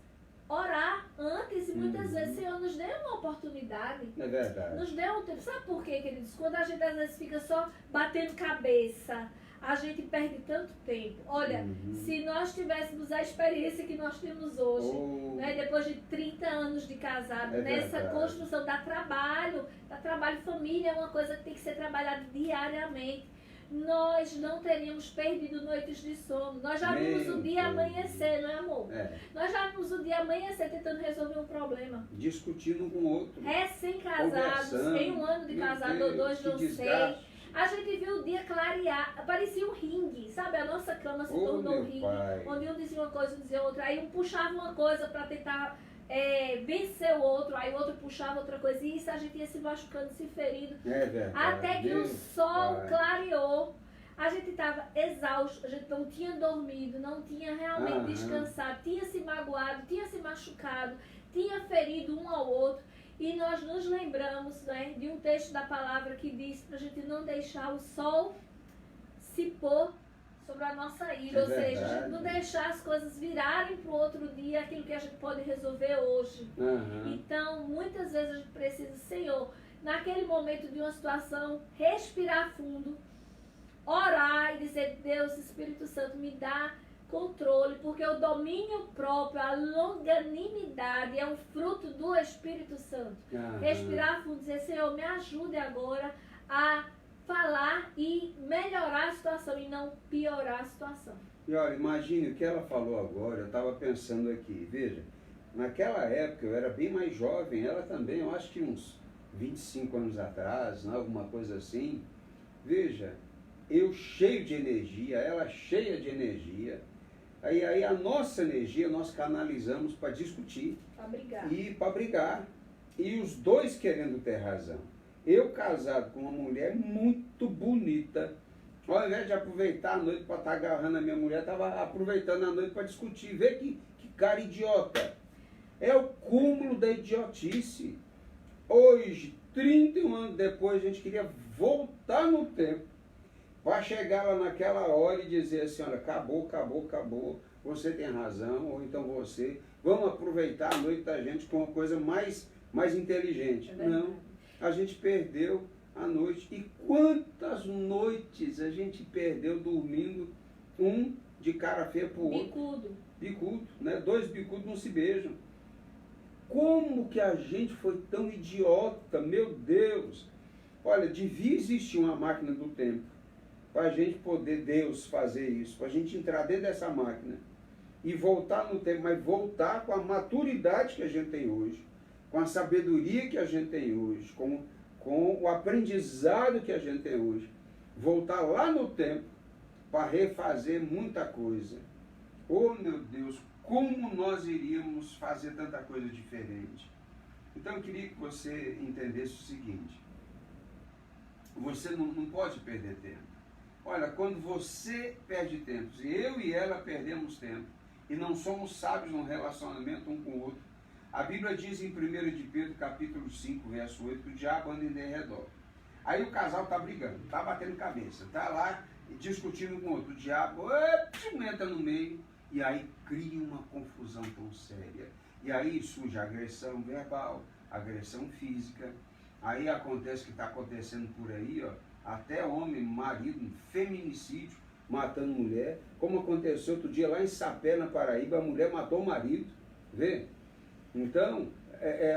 orar antes e muitas vezes, Senhor, nos dê uma oportunidade. É verdade. Nos dê um tempo. Sabe por quê, queridos? Quando a gente às vezes fica só batendo cabeça, a gente perde tanto tempo. Olha, se nós tivéssemos a experiência que nós temos hoje, né, depois de 30 anos de casado, nessa construção, dá trabalho família é uma coisa que tem que ser trabalhada diariamente. nós não teríamos perdido noites de sono. Nós já vimos o dia amanhecer, não é, amor? Nós já vimos o dia amanhecer tentando resolver um problema. Discutindo com o outro. Recém-casados, em um ano de casado, ou dois, não sei. A gente viu o dia clarear, parecia um ringue, sabe? A nossa cama se tornou um ringue, onde um dizia uma coisa, um dizia outra. Aí um puxava uma coisa para tentar vencer o outro, aí o outro puxava outra coisa. E isso a gente ia se machucando, se ferindo. Até que o sol clareou. A gente estava exausto, a gente não tinha dormido, não tinha realmente descansado, tinha se magoado, tinha se machucado, tinha ferido um ao outro. E nós nos lembramos, né, de um texto da palavra que diz para a gente não deixar o sol se pôr sobre a nossa ira. Ou seja, a gente não deixar as coisas virarem para o outro dia aquilo que a gente pode resolver hoje. Então, muitas vezes a gente precisa, Senhor, naquele momento de uma situação, respirar fundo, orar e dizer, Deus, Espírito Santo, me dá controle, porque o domínio próprio, a longanimidade é um fruto do Espírito Santo. Respirar fundo, dizer, Senhor, me ajude agora a falar e melhorar a situação e não piorar a situação. E olha, imagine o que ela falou agora, eu estava pensando aqui, veja, naquela época eu era bem mais jovem, ela também, eu acho que uns 25 anos atrás, né, alguma coisa assim, veja, eu cheio de energia, ela cheia de energia. Aí a nossa energia nós canalizamos para discutir e para brigar. E os dois querendo ter razão. Eu casado com uma mulher muito bonita, ao invés de aproveitar a noite para estar agarrando a minha mulher, estava aproveitando a noite para discutir. Vê que cara idiota. É o cúmulo da idiotice. Hoje, 31 anos depois, a gente queria voltar no tempo para chegar lá naquela hora e dizer assim, olha, acabou, você tem razão, ou então você, vamos aproveitar a noite da gente com uma coisa mais inteligente. Não, a gente perdeu a noite. E quantas noites a gente perdeu dormindo, um de cara feia pro outro. Bicudo, né? Dois bicudos não se beijam. Como que a gente foi tão idiota, meu Deus! Olha, devia existir uma máquina do tempo para a gente poder, Deus, fazer isso, para a gente entrar dentro dessa máquina e voltar no tempo, mas voltar com a maturidade que a gente tem hoje, com a sabedoria que a gente tem hoje, com o aprendizado que a gente tem hoje, voltar lá no tempo para refazer muita coisa. Oh, meu Deus, como nós iríamos fazer tanta coisa diferente? Então eu queria que você entendesse o seguinte, você não pode perder tempo. Olha, quando você perde tempo, se eu e ela perdemos tempo, e não somos sábios no relacionamento um com o outro, a Bíblia diz em 1 de Pedro, capítulo 5, verso 8, que o diabo anda em derredor. Aí o casal está brigando, está batendo cabeça, está lá discutindo com o outro. O diabo entra no meio, e aí cria uma confusão tão séria. E aí surge agressão verbal, agressão física. Aí acontece o que está acontecendo por aí, ó, até homem, marido, um feminicídio, matando mulher, como aconteceu outro dia lá em Sapé, na Paraíba, a mulher matou o marido, vê? Então,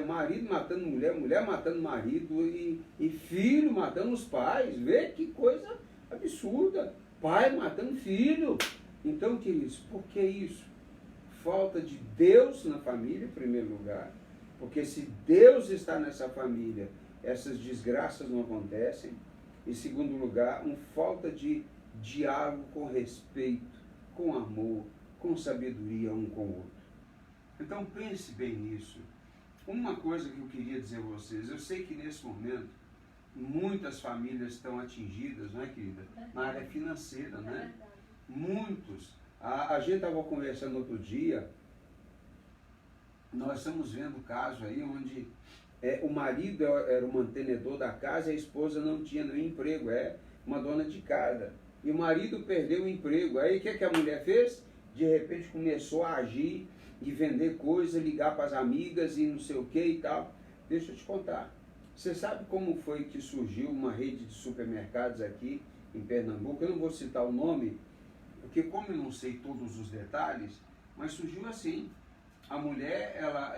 marido matando mulher, mulher matando marido, e filho matando os pais, vê que coisa absurda, pai matando filho. Então, queridos, por que isso? Falta de Deus na família, em primeiro lugar, porque se Deus está nessa família, essas desgraças não acontecem. Em segundo lugar, uma falta de diálogo com respeito, com amor, com sabedoria um com o outro. Então pense bem nisso. Uma coisa que eu queria dizer a vocês, eu sei que nesse momento muitas famílias estão atingidas, não é, querida? Na área financeira, né? Muitos. A gente estava conversando outro dia, nós estamos vendo o caso aí onde o marido era o mantenedor da casa e a esposa não tinha nenhum emprego, uma dona de casa. E o marido perdeu o emprego. Aí o que a mulher fez? De repente começou a agir e vender coisas, ligar para as amigas e não sei o que e tal. Deixa eu te contar. Você sabe como foi que surgiu uma rede de supermercados aqui em Pernambuco? Eu não vou citar o nome, porque como eu não sei todos os detalhes, mas surgiu assim. A mulher, ela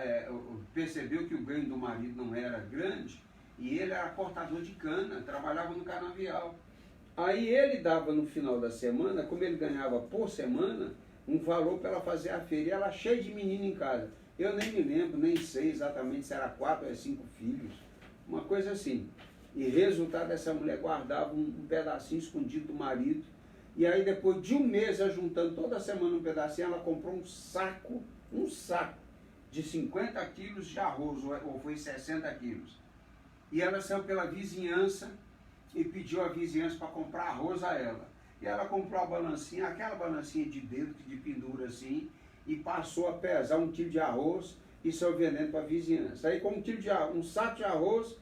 percebeu que o ganho do marido não era grande e ele era cortador de cana, trabalhava no canavial. Aí ele dava no final da semana, como ele ganhava por semana, um valor para ela fazer a feira. E ela cheia de menino em casa. Eu nem me lembro, nem sei exatamente se era 4 ou 5 filhos. Uma coisa assim. E resultado, essa mulher guardava um pedacinho escondido do marido. E aí depois de um mês, juntando toda semana um pedacinho, ela comprou um saco de 50 quilos de arroz, ou foi 60 quilos. E ela saiu pela vizinhança e pediu a vizinhança para comprar arroz a ela. E ela comprou a balancinha, aquela balancinha de dedo, de pendura assim, e passou a pesar 1 quilo de arroz e saiu vendendo para a vizinhança. Aí com um saco de arroz,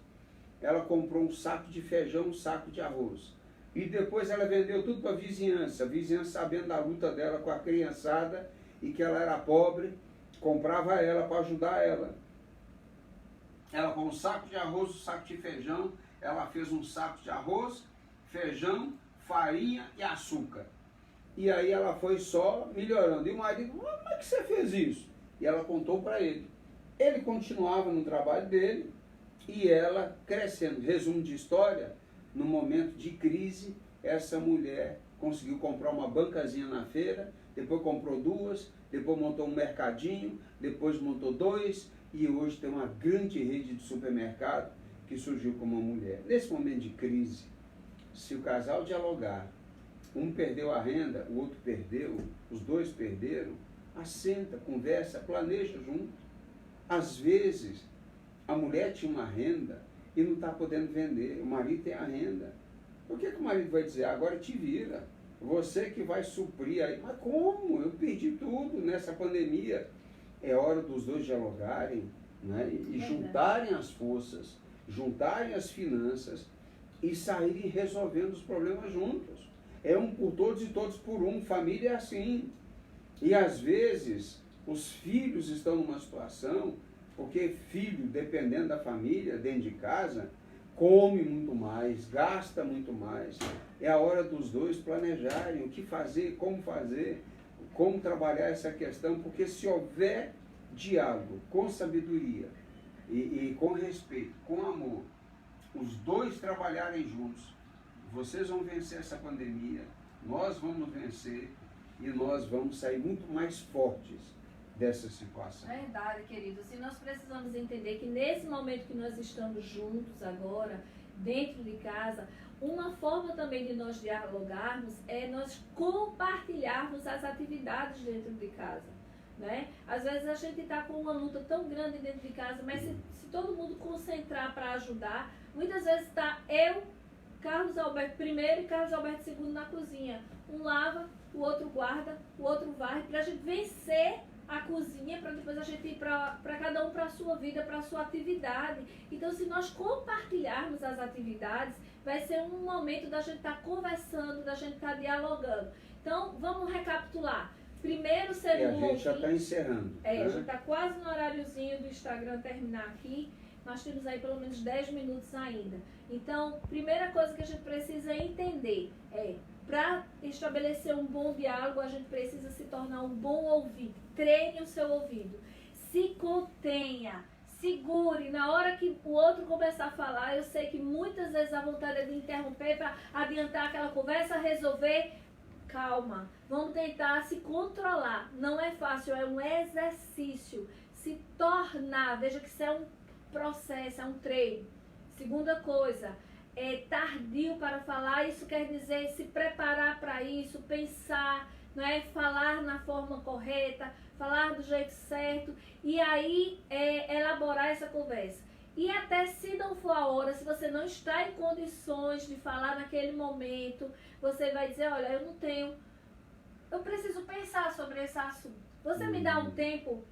ela comprou um saco de feijão, um saco de arroz. E depois ela vendeu tudo para a vizinhança sabendo da luta dela com a criançada e que ela era pobre, comprava ela para ajudar ela. Ela com um saco de arroz, um saco de feijão, ela fez um saco de arroz, feijão, farinha e açúcar. E aí ela foi só melhorando. E o marido, como é que você fez isso? E ela contou para ele. Ele continuava no trabalho dele e ela crescendo. Resumo de história, no momento de crise, essa mulher conseguiu comprar uma bancazinha na feira, depois comprou 2, depois montou um mercadinho, depois montou 2 e hoje tem uma grande rede de supermercado que surgiu com uma mulher. Nesse momento de crise, se o casal dialogar, um perdeu a renda, o outro perdeu, os dois perderam, assenta, conversa, planeja junto. Às vezes, a mulher tinha uma renda e não está podendo vender, o marido tem a renda. Por que o marido vai dizer, agora te vira, você que vai suprir aí? Mas como? Eu perdi tudo nessa pandemia. É hora dos dois dialogarem, né? E juntarem as forças, juntarem as finanças e saírem resolvendo os problemas juntos. É um por todos e todos por um. Família é assim. E às vezes os filhos estão numa situação, porque filho, dependendo da família, dentro de casa, come muito mais, gasta muito mais. É a hora dos dois planejarem o que fazer, como trabalhar essa questão, porque se houver diálogo com sabedoria e com respeito, com amor, os dois trabalharem juntos, vocês vão vencer essa pandemia, nós vamos vencer e nós vamos sair muito mais fortes dessa situação. Verdade, queridos. E nós precisamos entender que nesse momento que nós estamos juntos agora, dentro de casa, uma forma também de nós dialogarmos é nós compartilharmos as atividades dentro de casa. Né? Às vezes a gente está com uma luta tão grande dentro de casa, mas se todo mundo concentrar para ajudar, muitas vezes está eu, Carlos Alberto primeiro e Carlos Alberto segundo na cozinha. Um lava, o outro guarda, o outro varre, para a gente vencer a cozinha, para depois a gente ir para cada um para a sua vida, para a sua atividade. Então, se nós compartilharmos as atividades, vai ser um momento da gente estar conversando, da gente estar dialogando. Então, vamos recapitular. Primeiro, ser um a gente já está encerrando. né? A gente está quase no horáriozinho do Instagram terminar aqui. Nós temos aí pelo menos 10 minutos ainda. Então, primeira coisa que a gente precisa entender é, para estabelecer um bom diálogo, a gente precisa se tornar um bom ouvido. Treine o seu ouvido. Se contenha. Segure. Na hora que o outro começar a falar, eu sei que muitas vezes a vontade é de interromper para adiantar aquela conversa, resolver. Calma. Vamos tentar se controlar. Não é fácil, é um exercício. Se tornar, veja que isso é um processo, é um treino. Segunda coisa, é tardio para falar, isso quer dizer se preparar para isso, pensar, não é? Falar na forma correta, falar do jeito certo e aí elaborar essa conversa. E até se não for a hora, se você não está em condições de falar naquele momento, você vai dizer, olha, eu não tenho, eu preciso pensar sobre esse assunto. Você me dá um tempo?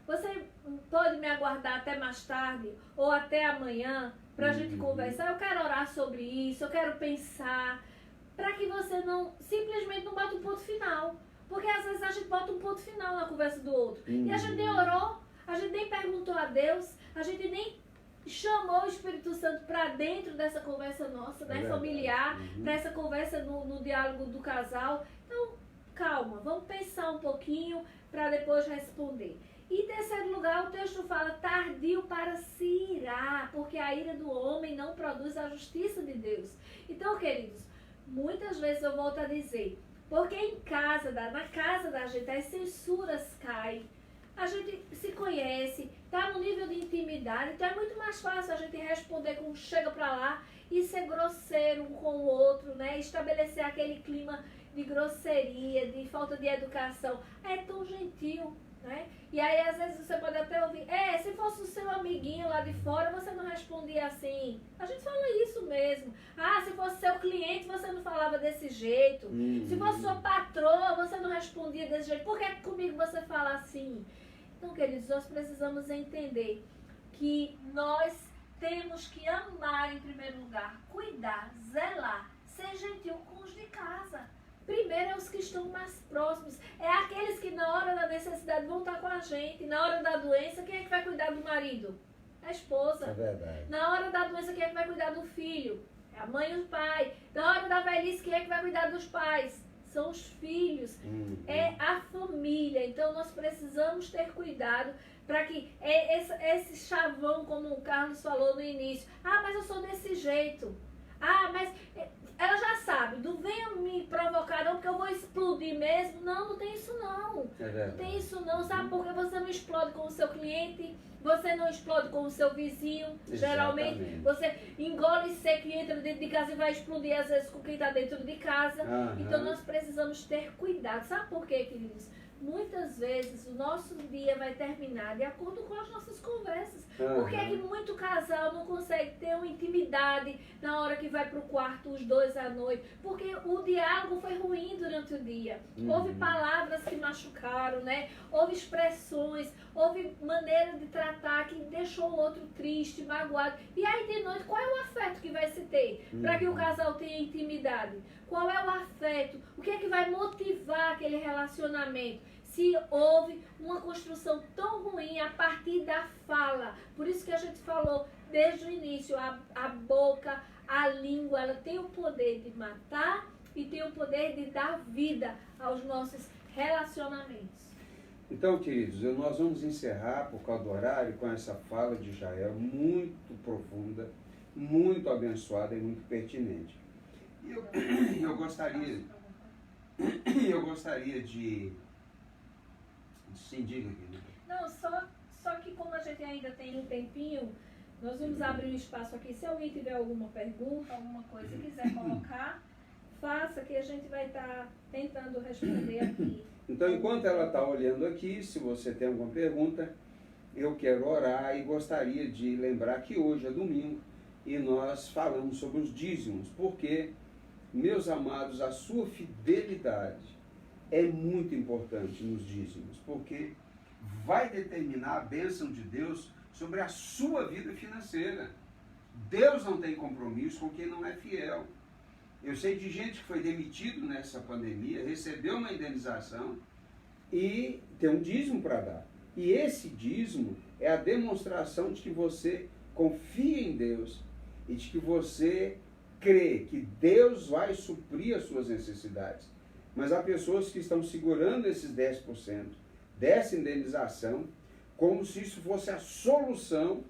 Você pode me aguardar até mais tarde ou até amanhã para a gente conversar? Eu quero orar sobre isso, eu quero pensar, para que você não simplesmente não bota um ponto final. Porque às vezes a gente bota um ponto final na conversa do outro. E a gente nem orou, a gente nem perguntou a Deus, a gente nem chamou o Espírito Santo para dentro dessa conversa nossa, né, familiar, para essa conversa no diálogo do casal. Então, calma, vamos pensar um pouquinho para depois responder. E em terceiro lugar, o texto fala tardio para se irar, porque a ira do homem não produz a justiça de Deus. Então, queridos, Muitas vezes eu volto a dizer, porque na casa da gente as censuras caem, a gente se conhece, está no nível de intimidade, então é muito mais fácil a gente responder com chega pra lá e ser grosseiro um com o outro, né? Estabelecer aquele clima de grosseria, de falta de educação. É tão gentil, né? E aí às vezes você pode até ouvir, se fosse o seu amiguinho lá de fora, você não respondia assim. A gente fala isso mesmo. Se fosse seu cliente, você não falava desse jeito. Se fosse sua patroa, você não respondia desse jeito. Por que comigo você fala assim? Então, queridos, nós precisamos entender que nós temos que amar em primeiro lugar, cuidar, zelar, ser gentil com os de casa. Primeiro é os que estão mais próximos. É aqueles que na hora da necessidade vão estar com a gente. Na hora da doença, quem é que vai cuidar do marido? A esposa. É verdade. Na hora da doença, quem é que vai cuidar do filho? É a mãe e o pai. Na hora da velhice, quem é que vai cuidar dos pais? São os filhos. É a família. Então nós precisamos ter cuidado para que esse chavão, como o Carlos falou no início, mas eu sou desse jeito. Mas ela já sabe, não venha me provocar não, porque eu vou explodir mesmo. Não tem isso não. Não tem isso não, sabe? Porque você não explode com o seu cliente, você não explode com o seu vizinho. Exatamente. Geralmente você engole seco e entra dentro de casa e vai explodir às vezes com quem está dentro de casa. Então nós precisamos ter cuidado. Sabe por quê, queridos? Muitas vezes o nosso dia vai terminar de acordo com as nossas conversas. Por que é que muito casal não consegue ter uma intimidade na hora que vai para o quarto os dois à noite? Porque o diálogo foi ruim durante o dia. Houve palavras que machucaram, né? Houve expressões, houve maneira de tratar que deixou o outro triste, magoado. E aí de noite, qual é o afeto que vai se ter para que o casal tenha intimidade? Qual é o afeto? O que é que vai motivar aquele relacionamento? Se houve uma construção tão ruim a partir da fala. Por isso que a gente falou desde o início, a boca, a língua, ela tem o poder de matar e tem o poder de dar vida aos nossos relacionamentos. Então, queridos, nós vamos encerrar, por causa do horário, com essa fala de Jael muito profunda, muito abençoada e muito pertinente. Eu gostaria de... Sim, diga aqui. Não, só que como a gente ainda tem um tempinho, nós vamos abrir um espaço aqui. Se alguém tiver alguma pergunta, alguma coisa, quiser colocar, faça que a gente vai estar tentando responder aqui. Então, enquanto ela está olhando aqui, se você tem alguma pergunta, eu quero orar e gostaria de lembrar que hoje é domingo e nós falamos sobre os dízimos, porque, meus amados, a sua fidelidade é muito importante nos dízimos, porque vai determinar a bênção de Deus sobre a sua vida financeira. Deus não tem compromisso com quem não é fiel. Eu sei de gente que foi demitido nessa pandemia, recebeu uma indenização e tem um dízimo para dar. E esse dízimo é a demonstração de que você confia em Deus e de que você crê que Deus vai suprir as suas necessidades. Mas há pessoas que estão segurando esses 10% dessa indenização como se isso fosse a solução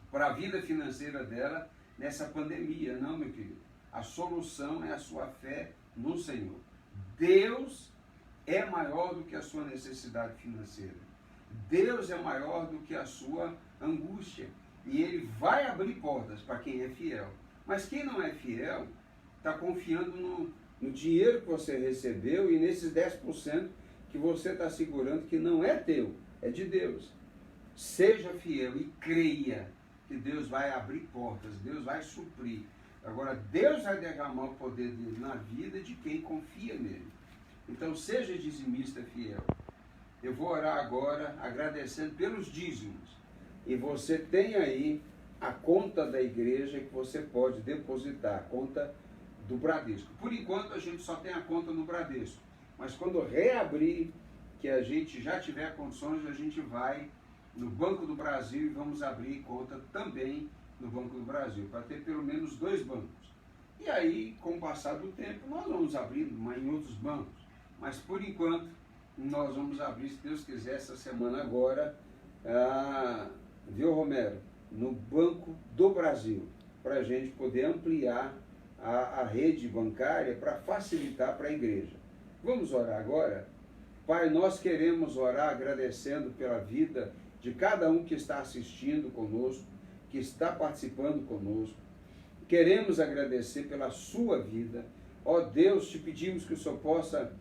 para a vida financeira dela nessa pandemia. Não, meu querido. A solução é a sua fé no Senhor. Deus é maior do que a sua necessidade financeira. Deus é maior do que a sua angústia. E Ele vai abrir portas para quem é fiel. Mas quem não é fiel está confiando no dinheiro que você recebeu e nesses 10% que você está segurando que não é teu, é de Deus. Seja fiel e creia que Deus vai abrir portas, Deus vai suprir. Agora, Deus vai derramar o poder dele na vida de quem confia nele. Então, seja dizimista fiel. Eu vou orar agora agradecendo pelos dízimos. E você tem aí a conta da igreja que você pode depositar, a conta do Bradesco. Por enquanto a gente só tem a conta no Bradesco, mas quando reabrir, que a gente já tiver condições, a gente vai no Banco do Brasil e vamos abrir conta também no Banco do Brasil, para ter pelo menos 2 bancos. E aí, com o passar do tempo, nós vamos abrir em outros bancos, mas por enquanto nós vamos abrir, se Deus quiser, essa semana agora, viu, Romero? No Banco do Brasil, para a gente poder ampliar a rede bancária para facilitar para a igreja. Vamos orar agora? Pai, nós queremos orar agradecendo pela vida de cada um que está assistindo conosco, que está participando conosco. Queremos agradecer pela sua vida. Ó Deus, te pedimos que o Senhor possa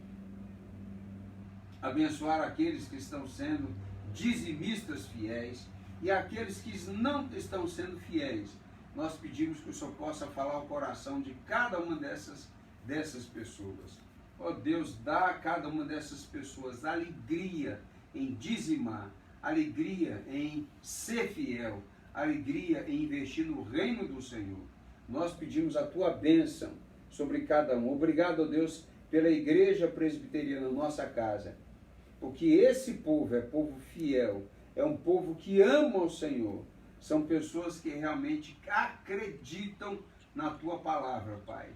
abençoar aqueles que estão sendo dizimistas fiéis e aqueles que não estão sendo fiéis. Nós pedimos que o Senhor possa falar ao coração de cada uma dessas pessoas. Ó Deus, dá a cada uma dessas pessoas alegria em dizimar, alegria em ser fiel, alegria em investir no reino do Senhor. Nós pedimos a tua bênção sobre cada um. Obrigado, ó Deus, pela igreja presbiteriana, nossa casa. Porque esse povo é povo fiel, é um povo que ama o Senhor. São pessoas que realmente acreditam na tua palavra, Pai,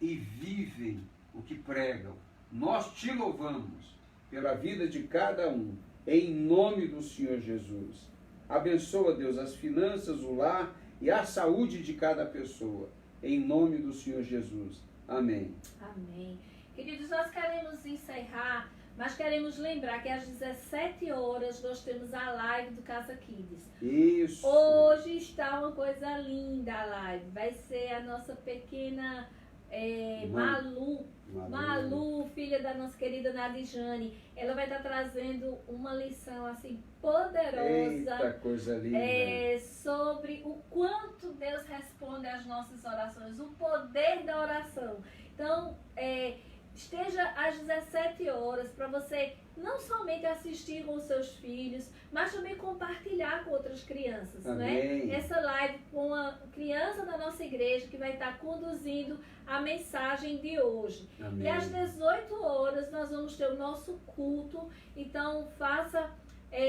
e vivem o que pregam. Nós te louvamos pela vida de cada um, em nome do Senhor Jesus. Abençoa, Deus, as finanças, o lar e a saúde de cada pessoa, em nome do Senhor Jesus. Amém. Amém. Queridos, nós queremos encerrar, mas queremos lembrar que às 17 horas nós temos a live do Casa Kids. Isso. Hoje está uma coisa linda a live. Vai ser a nossa pequena Malu, filha da nossa querida Nadijane. Ela vai estar trazendo uma lição assim poderosa. Eita, coisa linda. Sobre o quanto Deus responde às nossas orações, o poder da oração. Então, esteja às 17 horas para você não somente assistir com os seus filhos, mas também compartilhar com outras crianças, Amém. né? Essa live com a criança da nossa igreja que vai estar conduzindo a mensagem de hoje. Amém. E às 18 horas nós vamos ter o nosso culto, então faça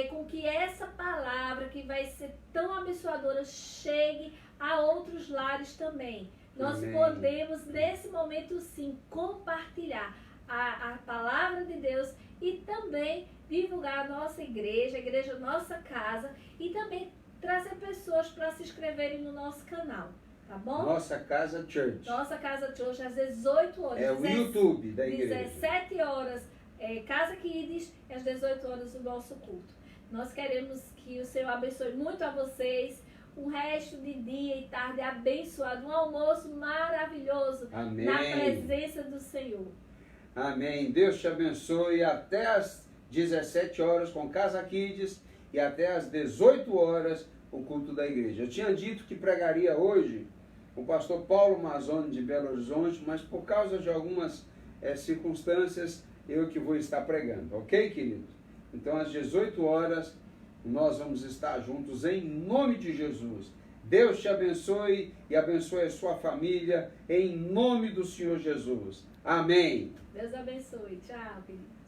com que essa palavra que vai ser tão abençoadora chegue a outros lares também. Nós Amém. podemos, nesse momento sim, compartilhar a palavra de Deus e também divulgar a nossa igreja, a igreja Nossa Casa, e também trazer pessoas para se inscreverem no nosso canal, tá bom? Nossa Casa Church. Nossa Casa Church, às 18 horas. É o YouTube da igreja. 17 horas, Casa Kids, e às 18 horas o nosso culto. Nós queremos que o Senhor abençoe muito a vocês, um resto de dia e tarde abençoado, um almoço maravilhoso. Amém. Na presença do Senhor. Amém. Deus te abençoe até às 17 horas com Casa Kids e até às 18 horas o culto da igreja. Eu tinha dito que pregaria hoje o pastor Paulo Mazzoni de Belo Horizonte, mas por causa de algumas circunstâncias, eu que vou estar pregando, ok, querido? Então às 18 horas nós vamos estar juntos em nome de Jesus. Deus te abençoe e abençoe a sua família em nome do Senhor Jesus. Amém. Deus abençoe. Tchau, querido.